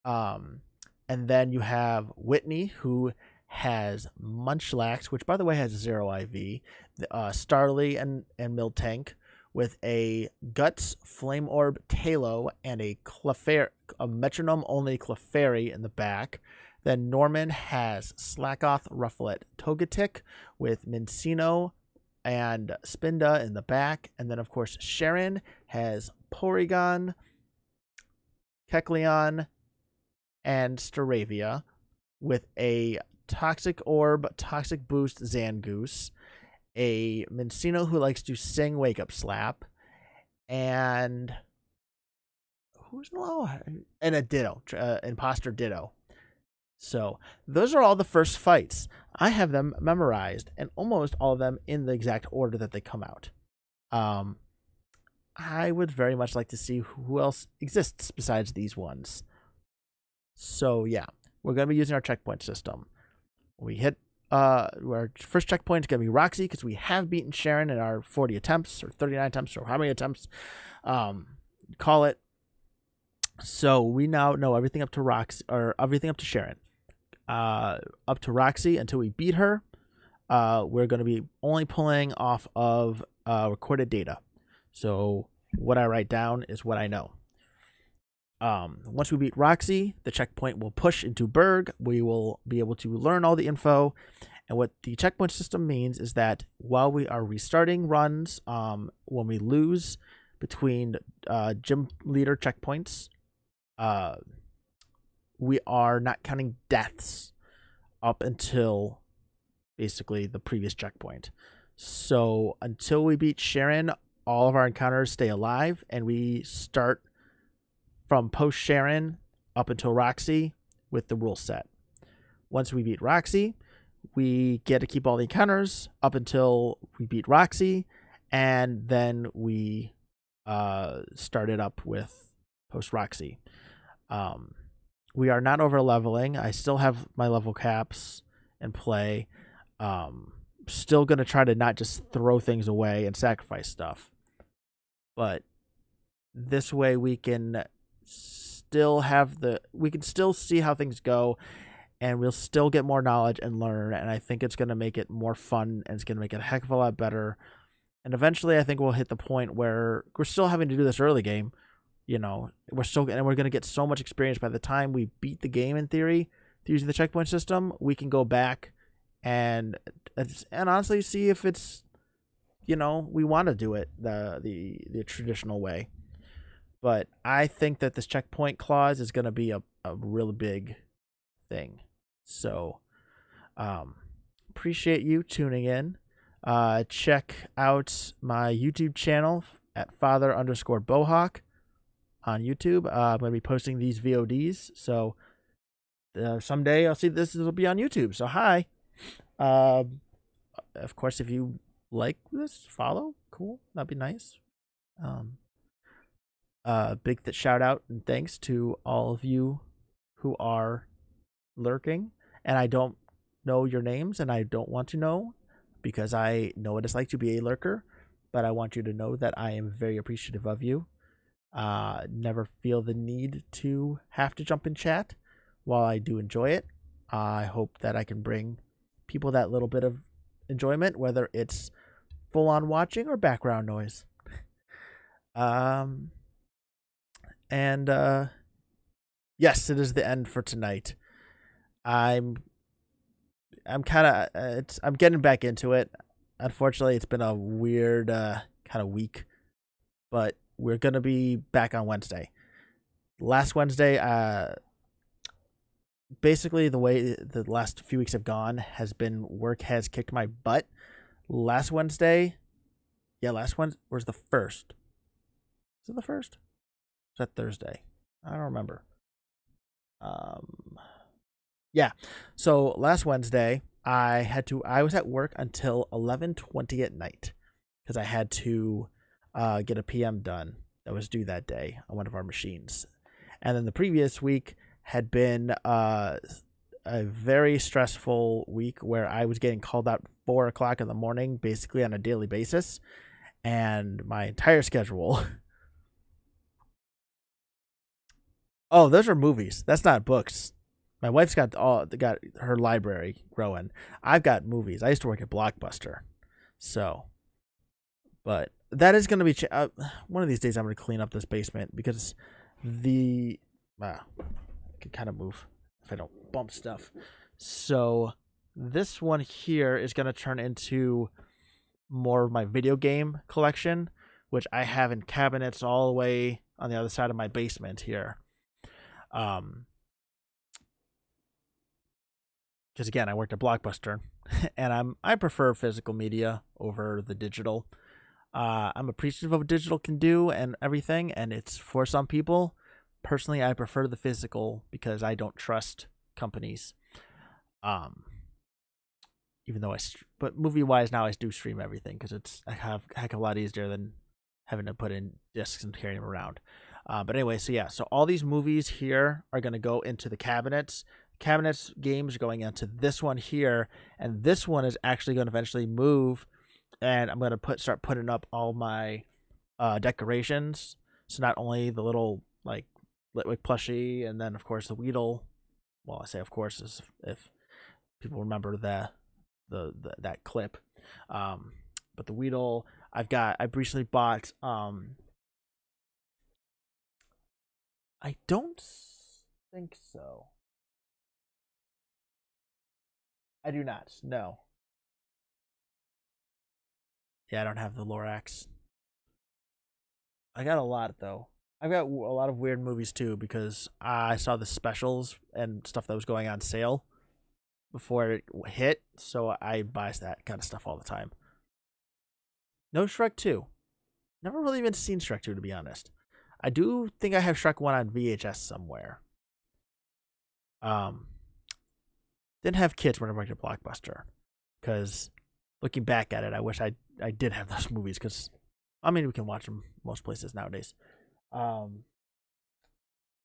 And then you have Whitney, who has Munchlax, which by the way has 0 IV, Starly and Miltank with a Guts, Flame Orb, Talo, and a metronome-only Clefairy in the back. Then Norman has Slackoth, Rufflet, Togetic with Minccino and Spinda in the back. And then, of course, Sharon has Porygon, Kecleon, and Staravia with a Toxic Orb, Toxic Boost Zangoose, a Minccino who likes to sing Wake Up Slap, and who's low? And a Ditto, Imposter Ditto. So those are all the first fights. I have them memorized, and almost all of them in the exact order that they come out. I would very much like to see who else exists besides these ones. So yeah, we're going to be using our checkpoint system. We hit our first checkpoint is going to be Roxy because we have beaten Sharon in our 40 attempts or 39 attempts or how many attempts call it. So we now know everything up to Roxy or everything up to Sharon. Up to Roxy until we beat her. We're going to be only pulling off of recorded data. So what I write down is what I know. Once we beat Roxy, the checkpoint will push into Berg. We will be able to learn all the info. And what the checkpoint system means is that while we are restarting runs, when we lose between gym leader checkpoints, we are not counting deaths up until basically the previous checkpoint. So until we beat Sharon, all of our encounters stay alive, and we start from post Sharon up until Roxy with the rule set. Once we beat Roxy, we get to keep all the encounters up until we beat Roxy, and then we start it up with post Roxy. We are not over leveling. I still have my level caps in play. Still going to try to not just throw things away and sacrifice stuff. But this way we can still see how things go, and we'll still get more knowledge and learn. And I think it's going to make it more fun, and it's going to make it a heck of a lot better. And eventually I think we'll hit the point where we're still having to do this early game. You know, we're going to get so much experience by the time we beat the game, in theory, using the checkpoint system. We can go back and honestly see if it's, we want to do it the traditional way. But I think that this checkpoint clause is going to be a really big thing. So, appreciate you tuning in. Check out my YouTube channel at father_bohawk on YouTube. I'm going to be posting these VODs. So, someday I'll see this will be on YouTube. So, hi. Of course, if you like this, follow. Cool. That'd be nice. Big shout out and thanks to all of you who are lurking. And I don't know your names, and I don't want to know because I know what it's like to be a lurker. But I want you to know that I am very appreciative of you. Never feel the need to have to jump in chat. While I do enjoy it, I hope that I can bring people that little bit of enjoyment, whether it's full on watching or background noise. Yes, it is the end for tonight. I'm kind of I'm getting back into it. Unfortunately, it's been a weird kind of week, but we're gonna be back on Wednesday. Last Wednesday, basically the way the last few weeks have gone has been work has kicked my butt. Last Wednesday, where's the first? Is it the first? Is that Thursday? I don't remember. Yeah. So last Wednesday, I was at work until 11:20 at night because I had to get a PM done that was due that day on one of our machines. And then the previous week had been a very stressful week where I was getting called out 4 o'clock in the morning, basically on a daily basis, and my entire schedule. Oh, those are movies. That's not books. My wife's got her library growing. I've got movies. I used to work at Blockbuster, so. But that is going to be one of these days. I'm going to clean up this basement because I can kind of move if I don't bump stuff. So this one here is going to turn into more of my video game collection, which I have in cabinets all the way on the other side of my basement here. Because again, I worked at Blockbuster, and I prefer physical media over the digital. I'm appreciative of what digital can do and everything, and it's for some people. Personally, I prefer the physical because I don't trust companies. Even though but movie-wise now I do stream everything because it's a heck of a lot easier than having to put in discs and carry them around. But anyway, so all these movies here are going to go into the cabinets. Cabinets games are going into this one here, and this one is actually going to eventually move, and I'm going to start putting up all my decorations. So not only the little like Litwick plushie, and then of course the Weedle. Well, I say of course is if people remember that clip. But the Weedle, I've recently bought. I don't think so. I do not. No. Yeah, I don't have the Lorax. I got a lot though. I've got a lot of weird movies too because I saw the specials and stuff that was going on sale before it hit, so I buy that kind of stuff all the time. No Shrek 2. Never really even seen Shrek 2 to be honest. I do think I have Shrek 1 on VHS somewhere. Didn't have kids when I worked at Blockbuster because looking back at it, I wish I did have those movies because I mean we can watch them most places nowadays. Some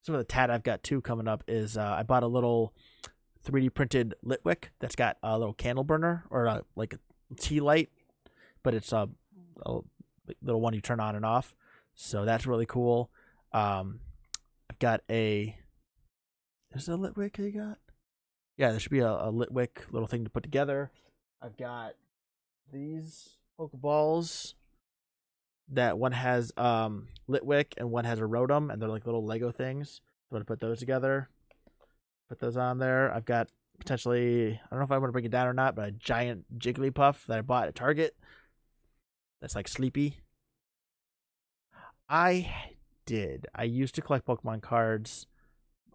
of the tat I've got too coming up is I bought a little 3D printed Litwick that's got a little candle burner or like a tea light, but it's a little one you turn on and off. So that's really cool. I've got is it a Litwick you got? Yeah, there should be a Litwick little thing to put together. I've got these Pokeballs that one has Litwick and one has a Rotom, and they're like little Lego things. I'm gonna put those together. Put those on there. I've got potentially, I don't know if I want to bring it down or not, but a giant Jigglypuff that I bought at Target. That's like sleepy. I did. I used to collect Pokemon cards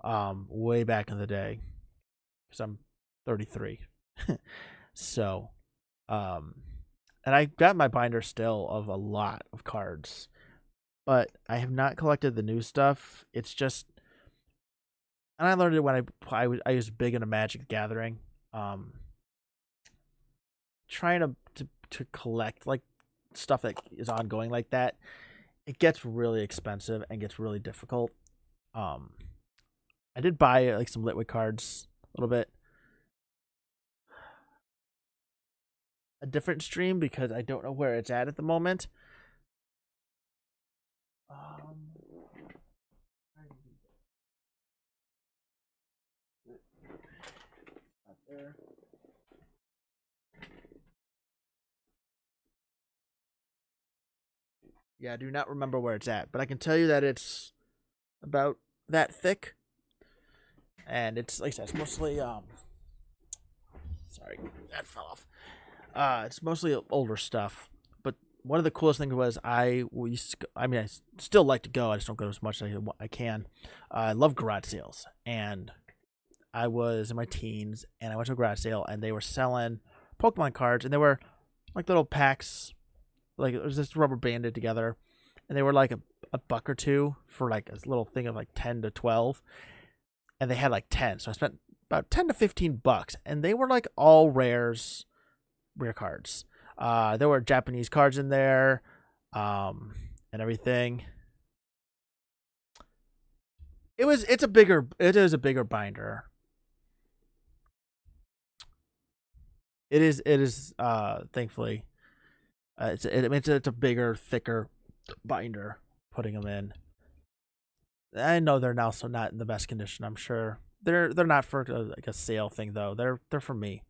way back in the day because I'm 33. So, um and I got my binder still of a lot of cards, but I have not collected the new stuff. It's just, and I learned it when I was big into Magic the Gathering. Um Trying to collect like stuff that is ongoing like that, it gets really expensive and gets really difficult. Um, I did buy like some Litwick cards a little bit. A different stream because I don't know where it's at the moment. Um, Not there. Yeah, I do not remember where it's at, but I can tell you that it's about that thick, and it's like I said, it's mostly sorry, that fell off. It's mostly older stuff. But one of the coolest things was I mean, I still like to go. I just don't go as much as I can. I love garage sales, and I was in my teens, and I went to a garage sale, and they were selling Pokemon cards, and they were like little packs, like it was just rubber banded together, and they were like a buck or two for like a little thing of like 10 to 12, and they had like 10, so I spent about 10 to 15 bucks, and they were like all rare cards. There were Japanese cards in there, and everything. It is a bigger binder. It is thankfully it's a bigger, thicker binder putting them in. I know they're now so not in the best condition. I'm sure they're not for like a sale thing though. They're for me.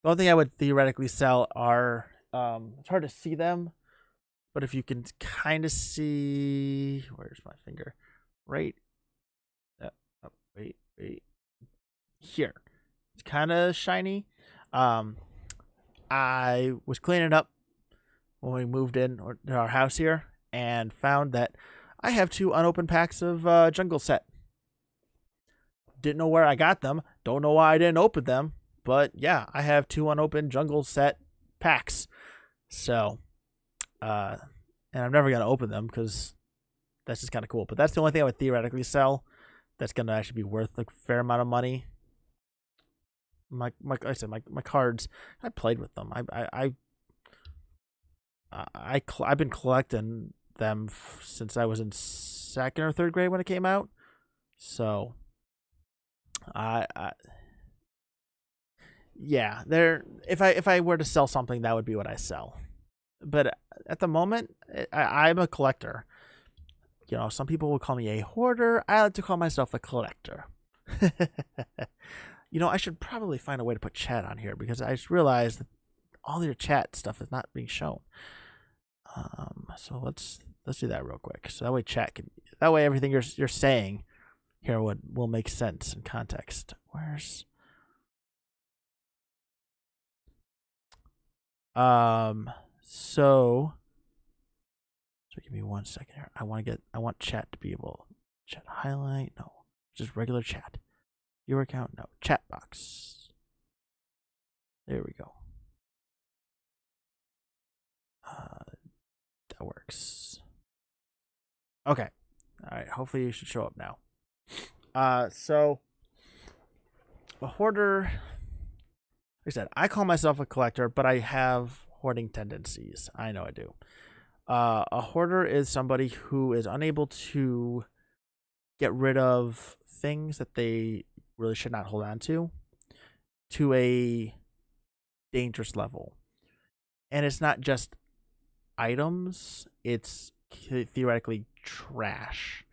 The only thing I would theoretically sell are it's hard to see them, but if you can kind of see, where's my finger? Right. Oh, wait. Here. It's kind of shiny. Um, I was cleaning up when we moved in to our house here and found that I have 2 unopened packs of Jungle Set. Didn't know where I got them. Don't know why I didn't open them. But yeah, I have 2 unopened Jungle Set packs. So, and I'm never going to open them because that's just kind of cool. But that's the only thing I would theoretically sell that's going to actually be worth a fair amount of money. Like I said, my cards, I played with them. I've been collecting them since I was in 2nd or 3rd grade when it came out. So, I yeah, there. If I were to sell something, that would be what I sell. But at the moment, I'm a collector. You know, some people will call me a hoarder. I like to call myself a collector. You know, I should probably find a way to put chat on here because I just realized that all your chat stuff is not being shown. So let's do that real quick. So that way that way everything you're saying here will make sense in context. So give me 1 second here. I want chat to be able chat highlight. No, just regular chat. Your account, no. Chat box. There we go. That works. Okay. All right. Hopefully you should show up now. So a hoarder. Like I said, I call myself a collector, but I have hoarding tendencies. I know I do. A hoarder is somebody who is unable to get rid of things that they really should not hold on to a dangerous level. And it's not just items, it's theoretically trash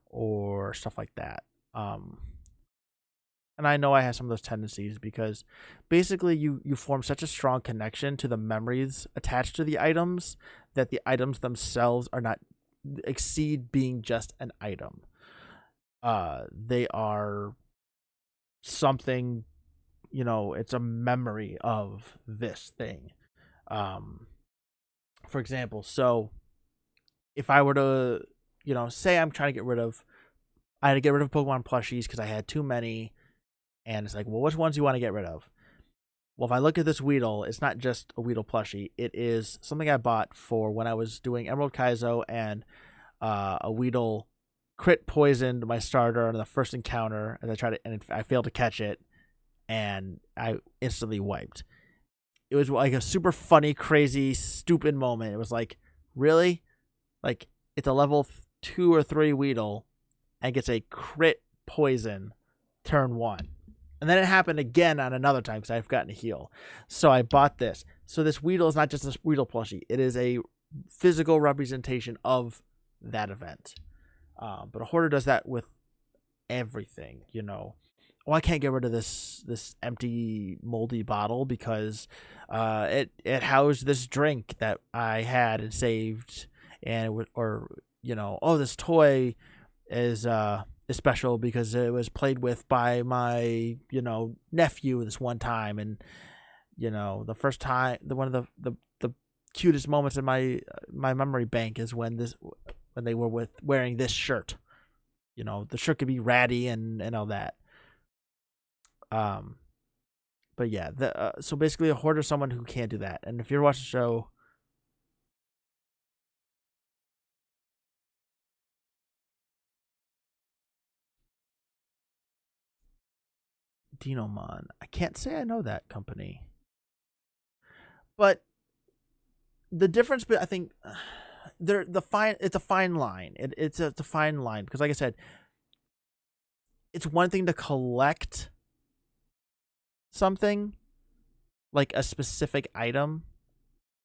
or stuff like that. And I know I have some of those tendencies because basically you form such a strong connection to the memories attached to the items that the items themselves are not exceed being just an item. They are something, you know, it's a memory of this thing. For example, so if I were to say I'm trying to get rid of, I had to get rid of Pokemon plushies because I had too many, and it's like, well, which ones do you want to get rid of? Well, if I look at this Weedle, it's not just a Weedle plushie. It is something I bought for when I was doing Emerald Kaizo, and a Weedle crit poisoned my starter on the first encounter, and I failed to catch it, and I instantly wiped. It was like a super funny, crazy, stupid moment. It was like, really? Like, it's a level 2 or 3 Weedle and gets a crit poison turn 1. And then it happened again on another time because I've gotten a heal. So I bought this. So this Weedle is not just a Weedle plushie. It is a physical representation of that event. But a hoarder does that with everything, Oh, I can't get rid of this empty moldy bottle because it housed this drink that I had and saved, and it was, oh, this toy is special because it was played with by my nephew this one time, and the first time, one of the cutest moments in my memory bank is when they were wearing this shirt. The shirt could be ratty and all that. But yeah, so basically a hoarder is someone who can't do that. And if you're watching the show, Dinomon, I can't say I know that company, but the difference, I think, it's a fine line. It's a fine line because, like I said, it's one thing to collect something like a specific item,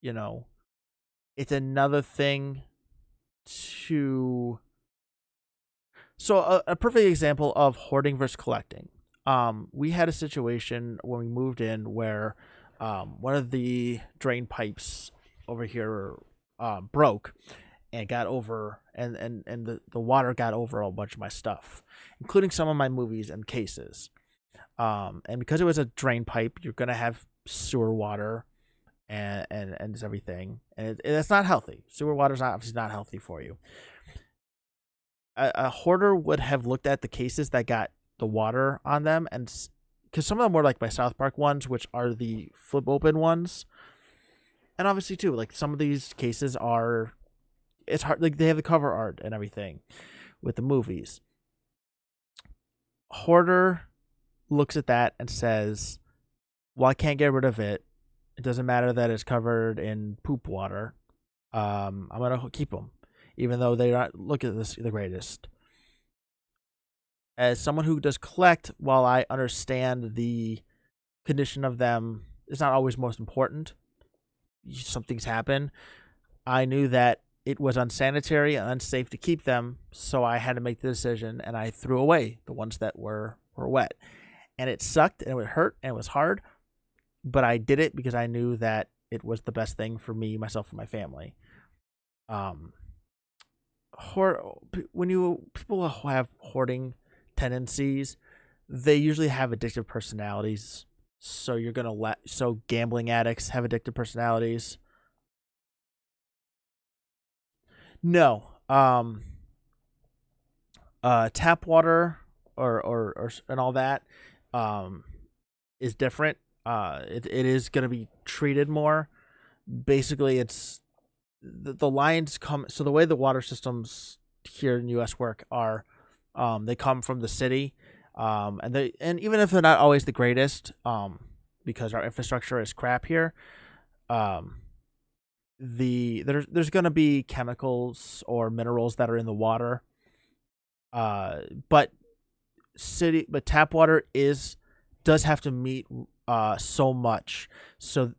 it's another thing to. So a perfect example of hoarding versus collecting. We had a situation when we moved in where one of the drain pipes over here broke and got over, and the water got over a bunch of my stuff, including some of my movies and cases. And because it was a drain pipe, you're gonna have sewer water and everything, and it's not healthy. Sewer water is obviously not healthy for you. A hoarder would have looked at the cases that got the water on them, and because some of them were like my South Park ones, which are the flip open ones, and obviously too, like some of these cases are, it's hard, like they have the cover art and everything with the movies. Hoarder looks at that and says, well, I can't get rid of it. It doesn't matter that it's covered in poop water. I'm going to keep them, even though they don't look at this the greatest. As someone who does collect, while I understand the condition of them is not always most important, some things happen, I knew that it was unsanitary and unsafe to keep them, so I had to make the decision, and I threw away the ones that were wet. And it sucked, and it would hurt, and it was hard, but I did it because I knew that it was the best thing for me, myself, and my family. When people have hoarding tendencies, they usually have addictive personalities. So you're gonna so gambling addicts have addictive personalities. No, tap water or and all that is different. It is gonna be treated more. Basically, it's the lines come. So the way the water systems here in the U.S. work are, they come from the city, and even if they're not always the greatest, because our infrastructure is crap here, there's going to be chemicals or minerals that are in the water, but tap water does have to meet so much. So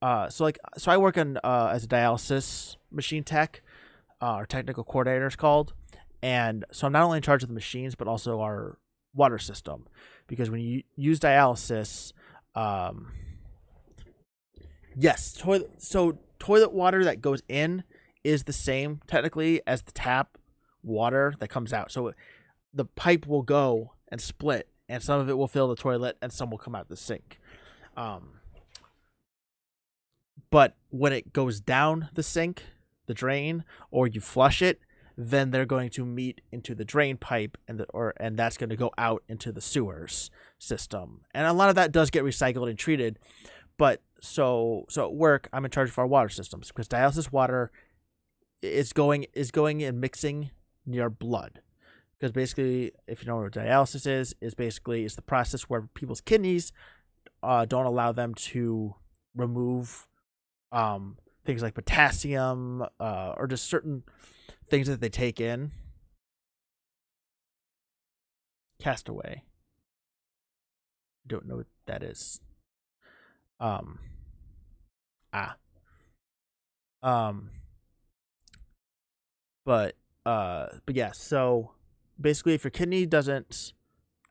I work on as a dialysis machine tech, or technical coordinator is called, and so I'm not only in charge of the machines but also our water system, because when you use dialysis, yes, toilet water that goes in is the same technically as the tap water that comes out. So the pipe will go and split, and some of it will fill the toilet and some will come out the sink. But when it goes down the sink, the drain, or you flush it, then they're going to meet into the drain pipe, and that's going to go out into the sewers system. And a lot of that does get recycled and treated. But so at work, I'm in charge of our water systems because dialysis water is going and mixing near blood. Because basically, if you know what dialysis is basically it's the process where people's kidneys don't allow them to remove things like potassium or just certain things that they take in. Castaway. Don't know what that is. Um. Ah. Um. But yeah. So basically, if your kidney doesn't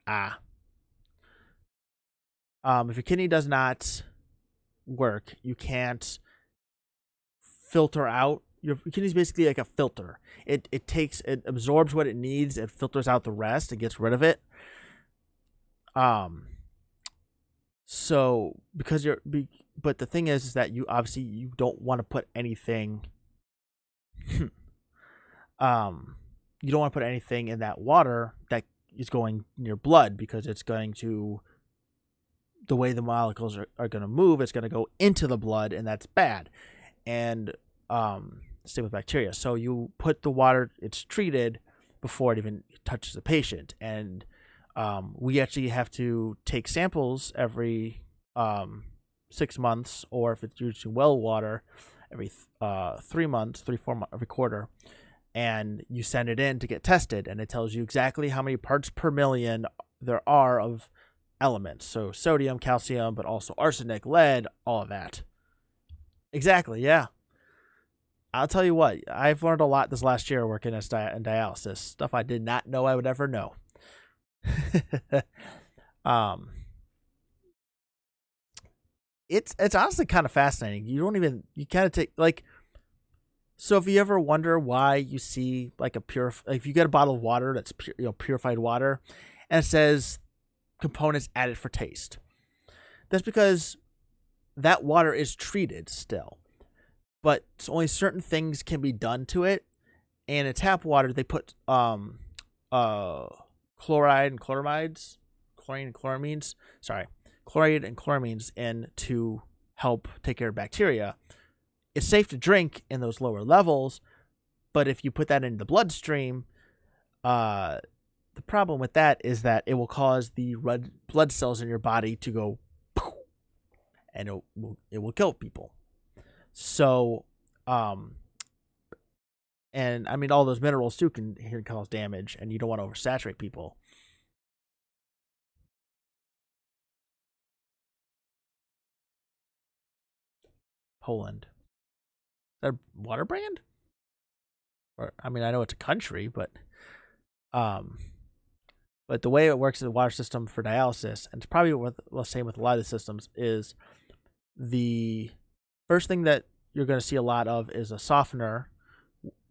if your kidney does not work, you can't filter out. Your kidney's basically like a filter. It absorbs what it needs, it filters out the rest, it gets rid of it. So because but the thing is that you obviously you don't want to put anything you don't want to put anything in that water that is going in your blood, because it's going to, the way the molecules are going to move, it's going to go into the blood, and that's bad. And same with bacteria. So you put the water, it's treated before it even touches the patient. And we actually have to take samples every 6 months, or if it's using well water, every 3 months, 4 months, every quarter. And you send it in to get tested, and it tells you exactly how many parts per million there are of elements. So sodium, calcium, but also arsenic, lead, all of that. Exactly, yeah. I'll tell you what, I've learned a lot this last year working in dialysis. Stuff I did not know I would ever know. It's honestly kind of fascinating. You kind of take, like, so if you ever wonder why you see like if you get a bottle of water that's purified water, and it says components added for taste, that's because that water is treated still, but only certain things can be done to it. And in tap water, they put chlorine and chloramines in to help take care of bacteria. It's safe to drink in those lower levels, but if you put that in the bloodstream, the problem with that is that it will cause the red blood cells in your body to go poof, and it will kill people. So, and I mean, all those minerals too can cause damage, and you don't want to oversaturate people. Poland. Is that a water brand? Or, I mean, I know it's a country, but the way it works in the water system for dialysis, and it's probably the same with a lot of the systems, is the first thing that you're going to see a lot of is a softener.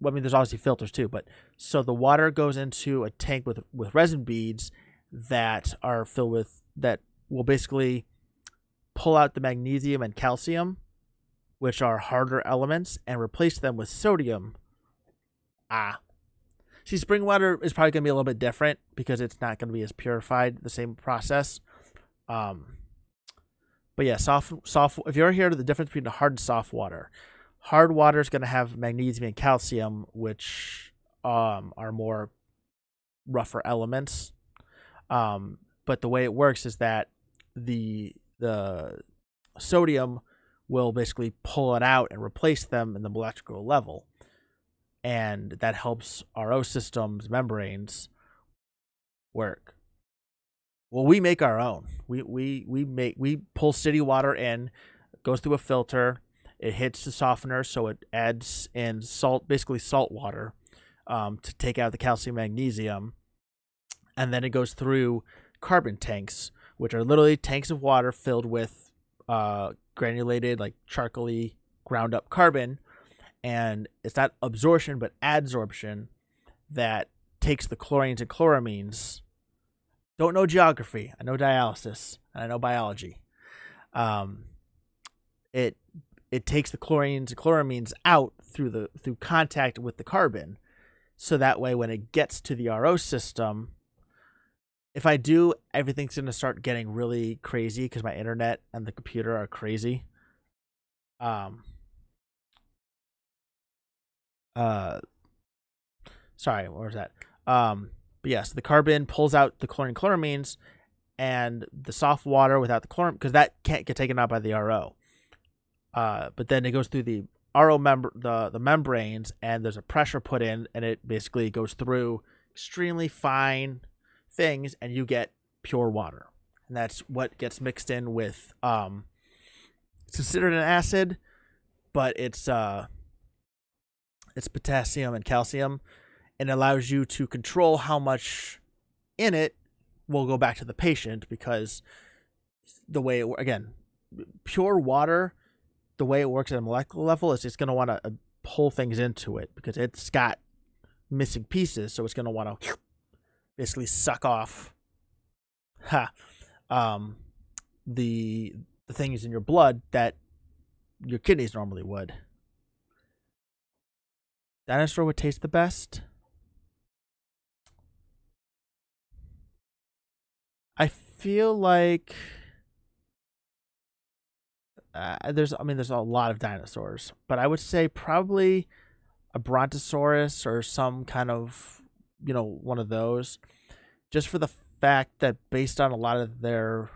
I mean, there's obviously filters too, but so the water goes into a tank with resin beads that are filled with, that will basically pull out the magnesium and calcium, which are harder elements, and replace them with sodium. See, spring water is probably going to be a little bit different because it's not going to be as purified, the same process. But yeah, soft. If you're here to the difference between the hard and soft water, hard water is going to have magnesium and calcium, which are more rougher elements. But the way it works is that the sodium will basically pull it out and replace them in the molecular level. And that helps RO systems, membranes work. Well, we make our own. We pull city water in, goes through a filter, it hits the softener, so it adds in salt, basically salt water, to take out the calcium, magnesium, and then it goes through carbon tanks, which are literally tanks of water filled with granulated, like charcoaly, ground up carbon. And it's not absorption, but adsorption, that takes the chlorines and chloramines. Don't know geography. I know dialysis, and I know biology. It takes the chlorines and chloramines out through contact with the carbon, So that way, when it gets to the RO system, if I do, everything's going to start getting really crazy because my internet and the computer are crazy. Um, Sorry, what was that? But yes, the carbon pulls out the chloramines and the soft water without the chlorine because that can't get taken out by the RO. But then it goes through the RO the membranes, and there's a pressure put in, and it basically goes through extremely fine things, and you get pure water. And that's what gets mixed in with it's considered an acid, but it's potassium and calcium, and allows you to control how much in it will go back to the patient, because the way it, again, pure water, the way it works at a molecular level is it's going to want to pull things into it because it's got missing pieces, so it's going to want to basically suck off the things in your blood that your kidneys normally would. Dinosaur would taste the best. I feel like there's a lot of dinosaurs, but I would say probably a brontosaurus or some kind of, one of those, just for the fact that based on a lot of their,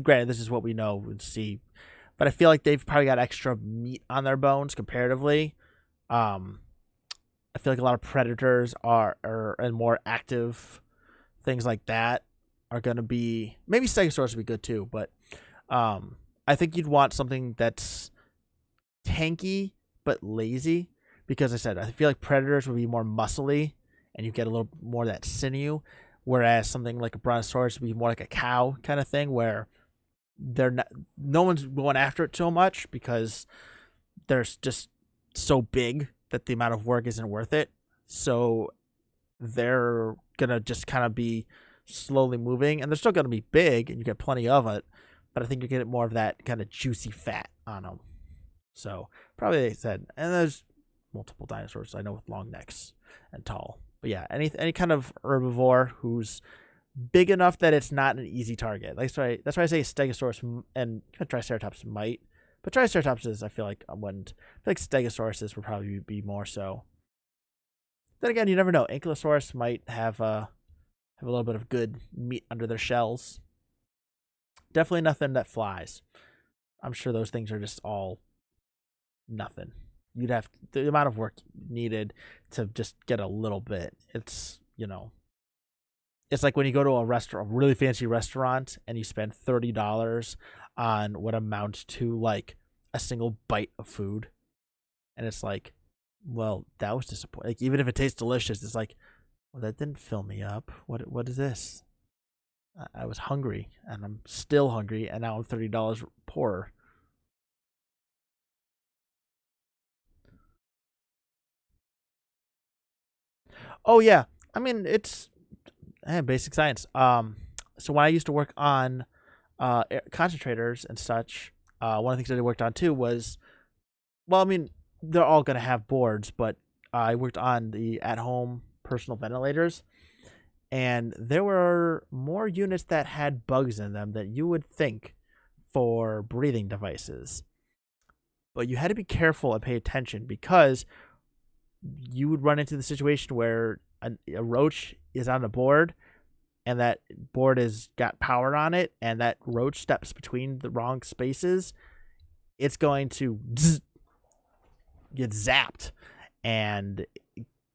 granted, this is what we know and see, but I feel like they've probably got extra meat on their bones comparatively. I feel like a lot of predators are and more active things like that are going to be, maybe stegosaurus would be good too, but I think you'd want something that's tanky but lazy, because I said I feel like predators would be more muscly and you get a little more of that sinew, whereas something like a brontosaurus would be more like a cow kind of thing, where no one's going after it so much because they're just so big that the amount of work isn't worth it. So they're gonna just kind of be slowly moving, and they're still gonna be big, and you get plenty of it. But I think you get more of that kind of juicy fat on them. So probably they said, and there's multiple dinosaurs I know with long necks and tall. But yeah, any kind of herbivore who's big enough that it's not an easy target. That's why I say Stegosaurus and Triceratops might, but Triceratops is, I feel like I wouldn't. I feel like Stegosaurus would probably be more so. Then again, you never know. Ankylosaurus might have a little bit of good meat under their shells. Definitely nothing that flies. I'm sure those things are just all nothing. You'd have the amount of work needed to just get a little bit. It's, it's like when you go to a really fancy restaurant, and you spend $30 on what amounts to like a single bite of food. And it's like, well, that was disappointing. Like, even if it tastes delicious, it's like, well, that didn't fill me up. What is this? I was hungry, and I'm still hungry, and now I'm $30 poorer. Oh yeah, it's basic science. So when I used to work on concentrators and such, one of the things that I worked on too was, well, they're all gonna have boards, but I worked on the at-home personal ventilators, and there were more units that had bugs in them that you would think for breathing devices. But you had to be careful and pay attention, because you would run into the situation where a roach is on the board, and that board has got power on it, and that roach steps between the wrong spaces. It's going to get zapped, and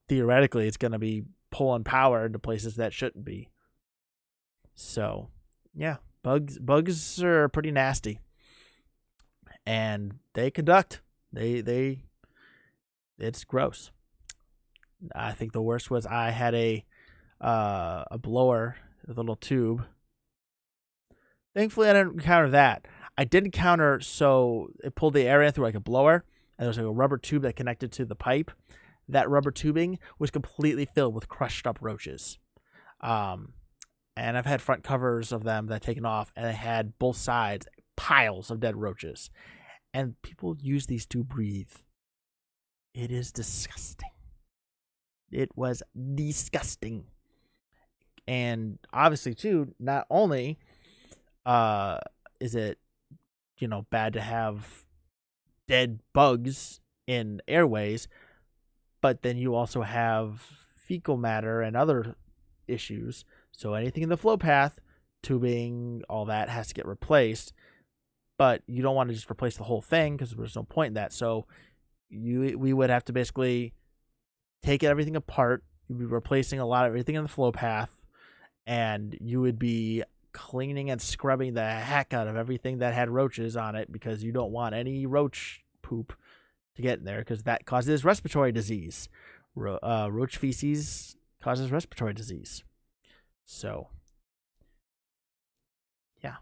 theoretically it's going to be pulling power into places that shouldn't be. So yeah, bugs are pretty nasty, and they conduct. They it's gross. I think the worst was I had a blower with a little tube. Thankfully, I didn't encounter that. I did encounter, so it pulled the air in through like a blower, and there was like a rubber tube that connected to the pipe. That rubber tubing was completely filled with crushed up roaches. And I've had front covers of them that I've taken off, and it had both sides piles of dead roaches. And people use these to breathe. It is disgusting. It was disgusting. And obviously, too, not only is it, bad to have dead bugs in airways, but then you also have fecal matter and other issues. So anything in the flow path, tubing, all that has to get replaced. But you don't want to just replace the whole thing because there's no point in that. So we would have to basically take everything apart. You'd be replacing a lot of everything in the flow path, and you would be cleaning and scrubbing the heck out of everything that had roaches on it because you don't want any roach poop to get in there because that causes respiratory disease. Roach feces causes respiratory disease. So, yeah.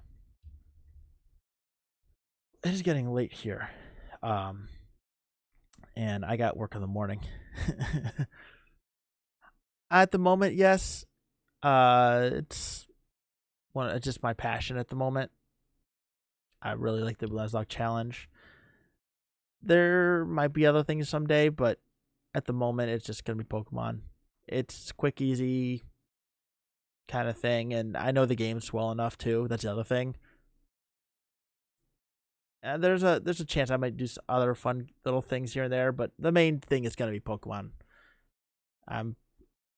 It is getting late here. And I got work in the morning. At the moment, yes. It's just my passion at the moment. I really like the Nuzlocke challenge. There might be other things someday, but at the moment, it's just gonna be Pokemon. It's quick, easy kind of thing, and I know the game's well enough too. That's the other thing. And there's a chance I might do some other fun little things here and there, but the main thing is gonna be Pokemon. I'm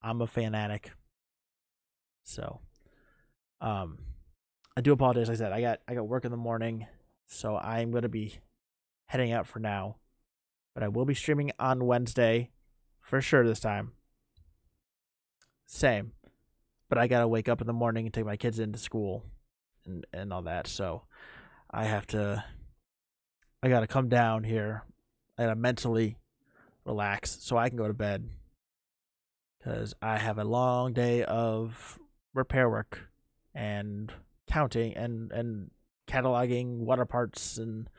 a fanatic. So, I do apologize. Like I said, I got work in the morning, so I'm gonna be heading out for now. But I will be streaming on Wednesday, for sure this time. Same, but I gotta wake up in the morning and take my kids into school, and all that. So, I gotta come down here. I gotta mentally relax so I can go to bed because I have a long day of repair work and counting and cataloging water parts and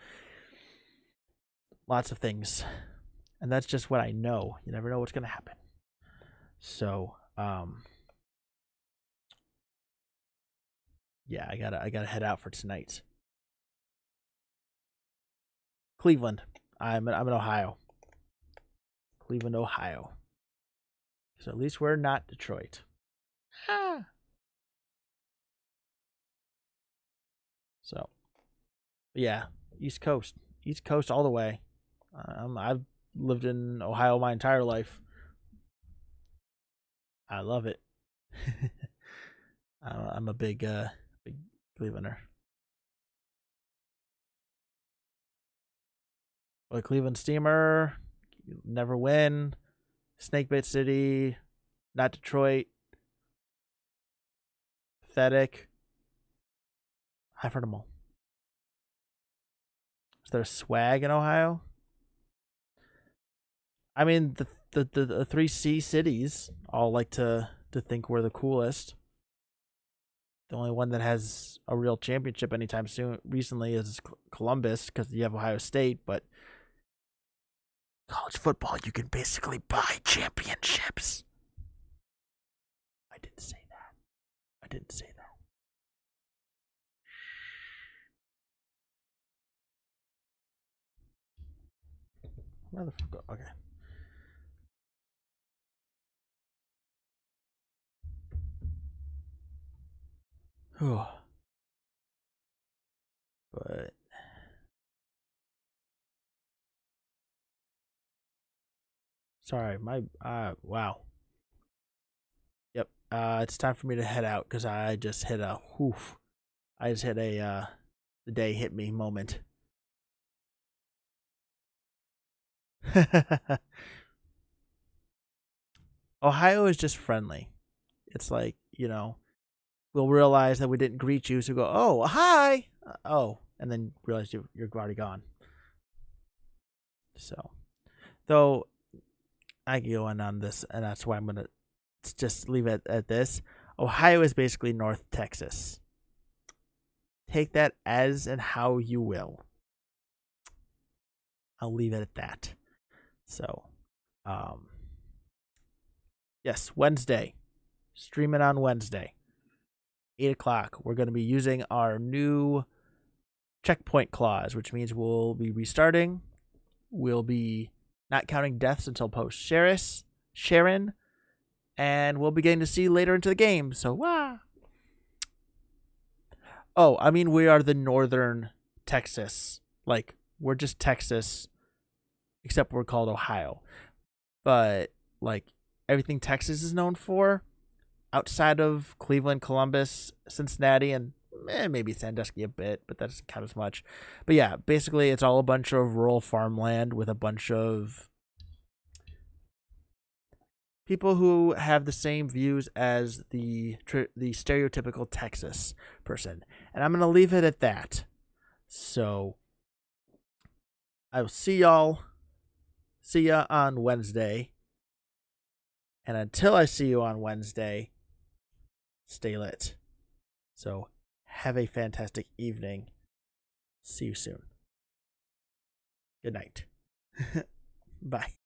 lots of things. And that's just what I know. You never know what's going to happen. So, yeah, I gotta head out for tonight. Cleveland. I'm in Ohio. Cleveland, Ohio. So at least we're not Detroit. Ah. So, yeah, East Coast all the way. I've lived in Ohio my entire life. I love it. I'm a big Clevelander. Well, Cleveland Steamer, never win. Snakebit City, not Detroit. Pathetic. I've heard them all. Is there swag in Ohio? I mean, the 3C cities all like to think we're the coolest. The only one that has a real championship anytime soon recently is Columbus because you have Ohio State, but college football, you can basically buy championships. I didn't say that. Motherfucker. Okay. But sorry, my wow. Yep. It's time for me to head out because I just hit a whoof. I just hit a the day hit me moment. Ohio is just friendly. It's like, we'll realize that we didn't greet you, so we go, oh, hi. Oh, and then realize you're already gone. So, though I can go on this, and that's why I'm going to just leave it at this. Ohio is basically North Texas. Take that as and how you will. I'll leave it at that. So, yes, Wednesday. Streaming on Wednesday. 8 o'clock. We're going to be using our new checkpoint clause, which means we'll be restarting. We'll be not counting deaths until post Sharon. and we'll be getting to see later into the game. So, Oh, I mean, we are the northern Texas. Like, we're just Texas, except we're called Ohio. But, like, everything Texas is known for, outside of Cleveland, Columbus, Cincinnati, and maybe Sandusky a bit, but that doesn't count as much. But yeah, basically, it's all a bunch of rural farmland with a bunch of people who have the same views as the stereotypical Texas person. And I'm going to leave it at that. So I will see y'all. See ya on Wednesday. And until I see you on Wednesday, stay lit. So have a fantastic evening. See you soon. Good night. Bye.